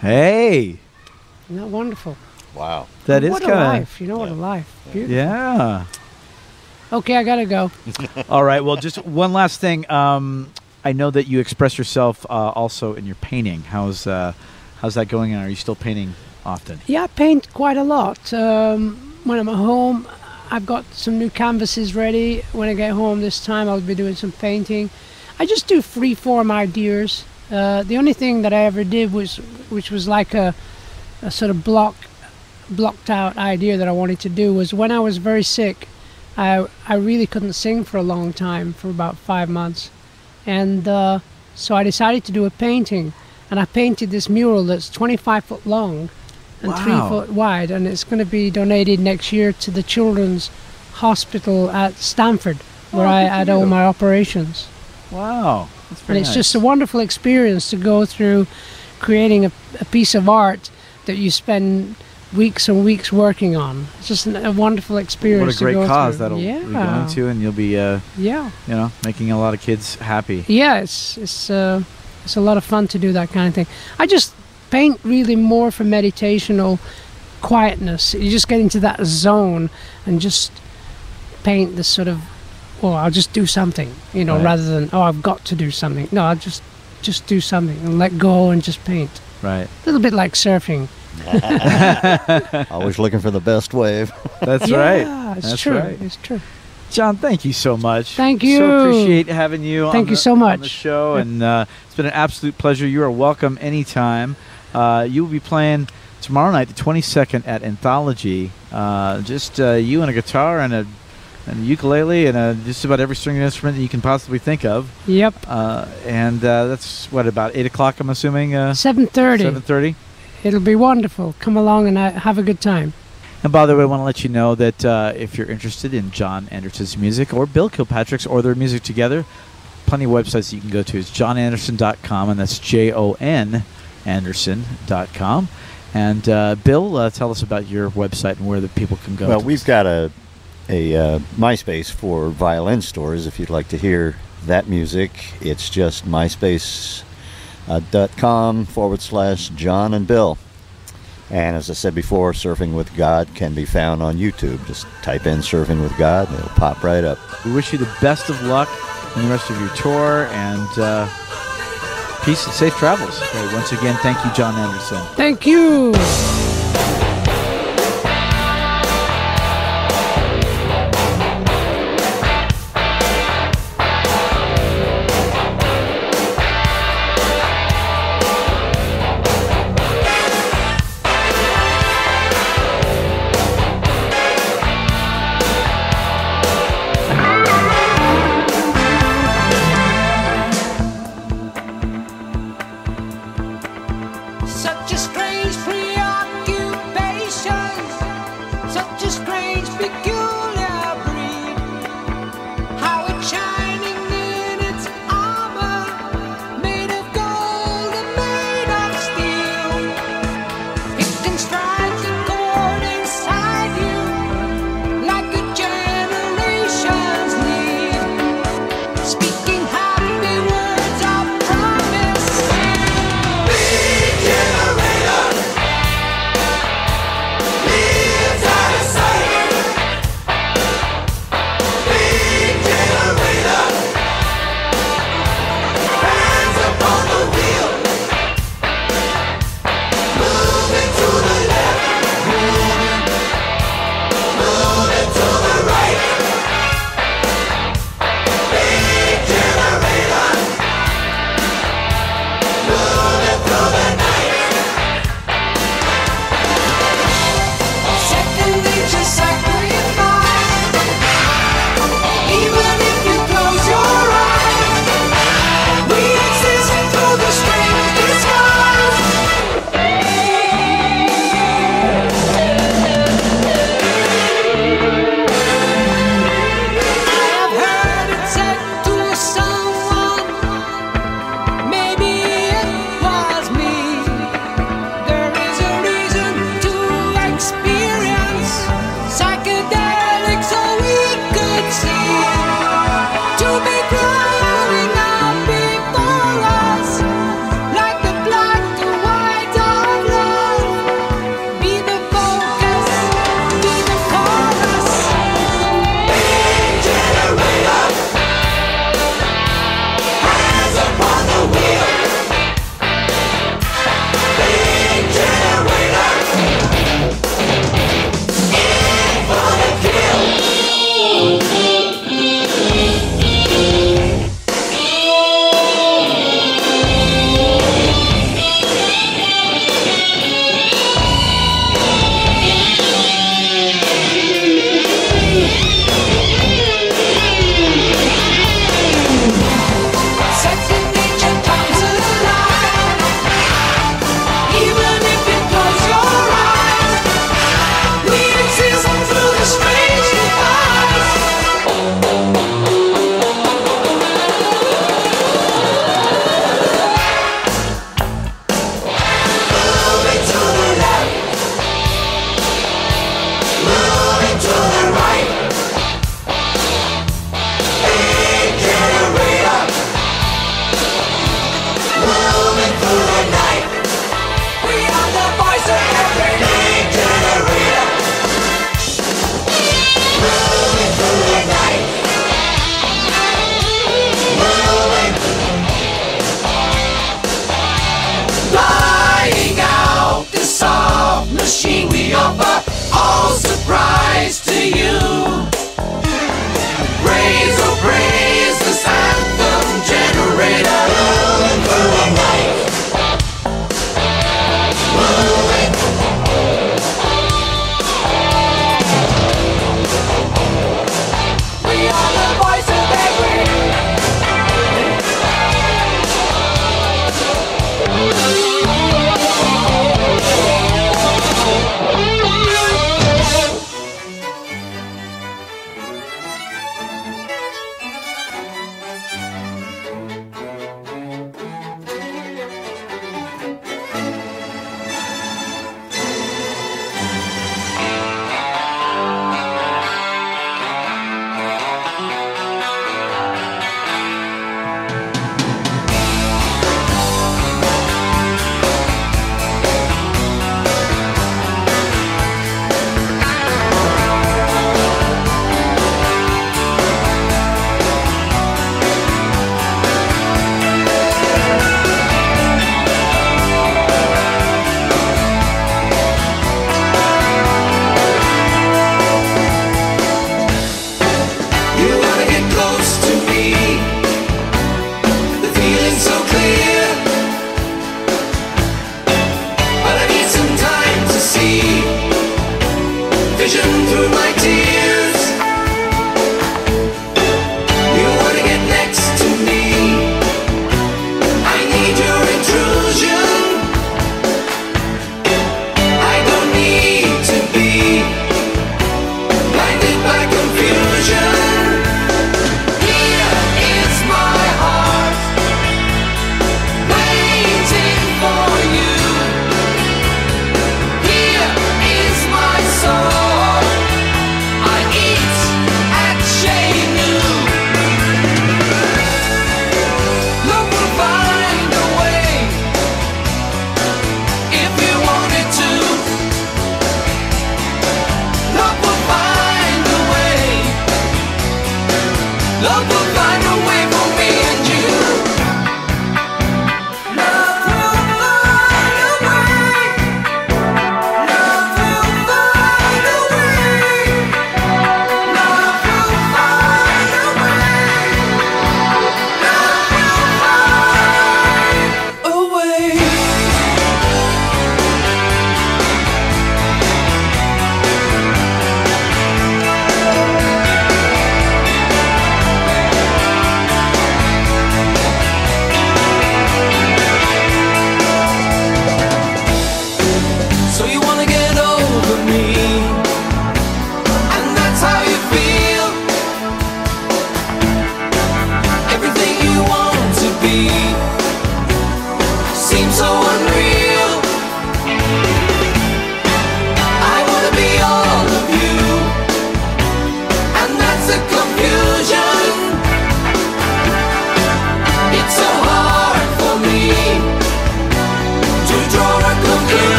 Hey. Isn't that wonderful? Wow. That is what kind of... What a life. What a life. Beautiful. Yeah. Okay, I got to go. All right. Well, just one last thing. I know that you express yourself also in your painting. How's that going? Are you still painting often? Yeah, I paint quite a lot. When I'm at home, I've got some new canvases ready. When I get home this time, I'll be doing some painting. I just do free-form ideas. The only thing that I ever did which was like a sort of blocked out idea that I wanted to do, was when I was very sick, I really couldn't sing for a long time, for about 5 months. And so I decided to do a painting. and I painted this mural that's 25 foot long and 3 Wow. foot wide, and it's going to be donated next year to the Children's Hospital at Stanford, where Oh, I good for had all you. my operations. Wow. That's And very it's nice. just a wonderful experience to go through creating a piece of art that you spend weeks and weeks working on. It's just a wonderful experience. What a great to go cause through. that'll Yeah. be going to, and you'll be, Yeah. making a lot of kids happy. Yeah, it's a lot of fun to do that kind of thing. I just paint really more for meditational quietness. You just get into that zone and just paint this sort of, I'll just do something, Right. rather than, I've got to do something. No, I'll just do something and let go and just paint. Right. A little bit like surfing. Always looking for the best wave. That's Yeah, right. it's That's true. right. It's true. John, thank you so much. Thank you. So appreciate having you. Thank you so on the much. show, and it's been an absolute pleasure. You are welcome anytime. You will be playing tomorrow night, the 22nd, at Anthology. Just you and a guitar and a ukulele and just about every string instrument that you can possibly think of. Yep. And that's what, about 8 o'clock, I'm assuming. 7:30. 7:30. It'll be wonderful. Come along and have a good time. And by the way, I want to let you know that if you're interested in John Anderson's music or Bill Kilpatrick's or their music together, plenty of websites that you can go to. It's johnanderson.com, and that's JON Anderson.com. And Bill, tell us about your website and where the people can go. Well, we've got a MySpace for violin stores. If you'd like to hear that music, it's just myspace.com/John and Bill. And as I said before, Surfing with God can be found on YouTube. Just type in Surfing with God and it'll pop right up. We wish you the best of luck in the rest of your tour, and peace and safe travels. Okay, once again, thank you, John Anderson. Thank you. Such a strange preoccupation. We offer all surprise to you. Praise, oh praise, this anthem generator. Moving light. Moving. We are the voice of every.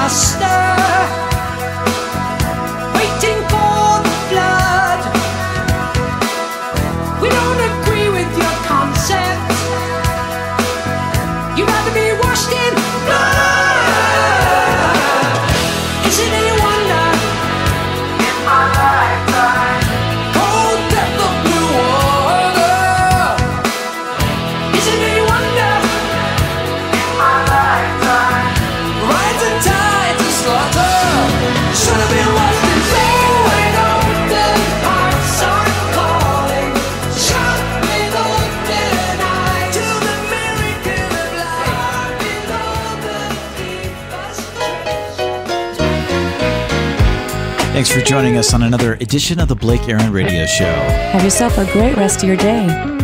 master, waiting for the flood. We don't agree with your concept. You'd rather be washed in blood. Is it any wonder in my lifetime? Cold depth of blue water. Is it any wonder in my lifetime? Rising tides of slaughter. Should have been washed in rain when open hearts are calling. Shut with open eyes to the miracle of life below the deepest. Thanks for joining us on another edition of the Blake Aaron Radio Show. Have yourself a great rest of your day.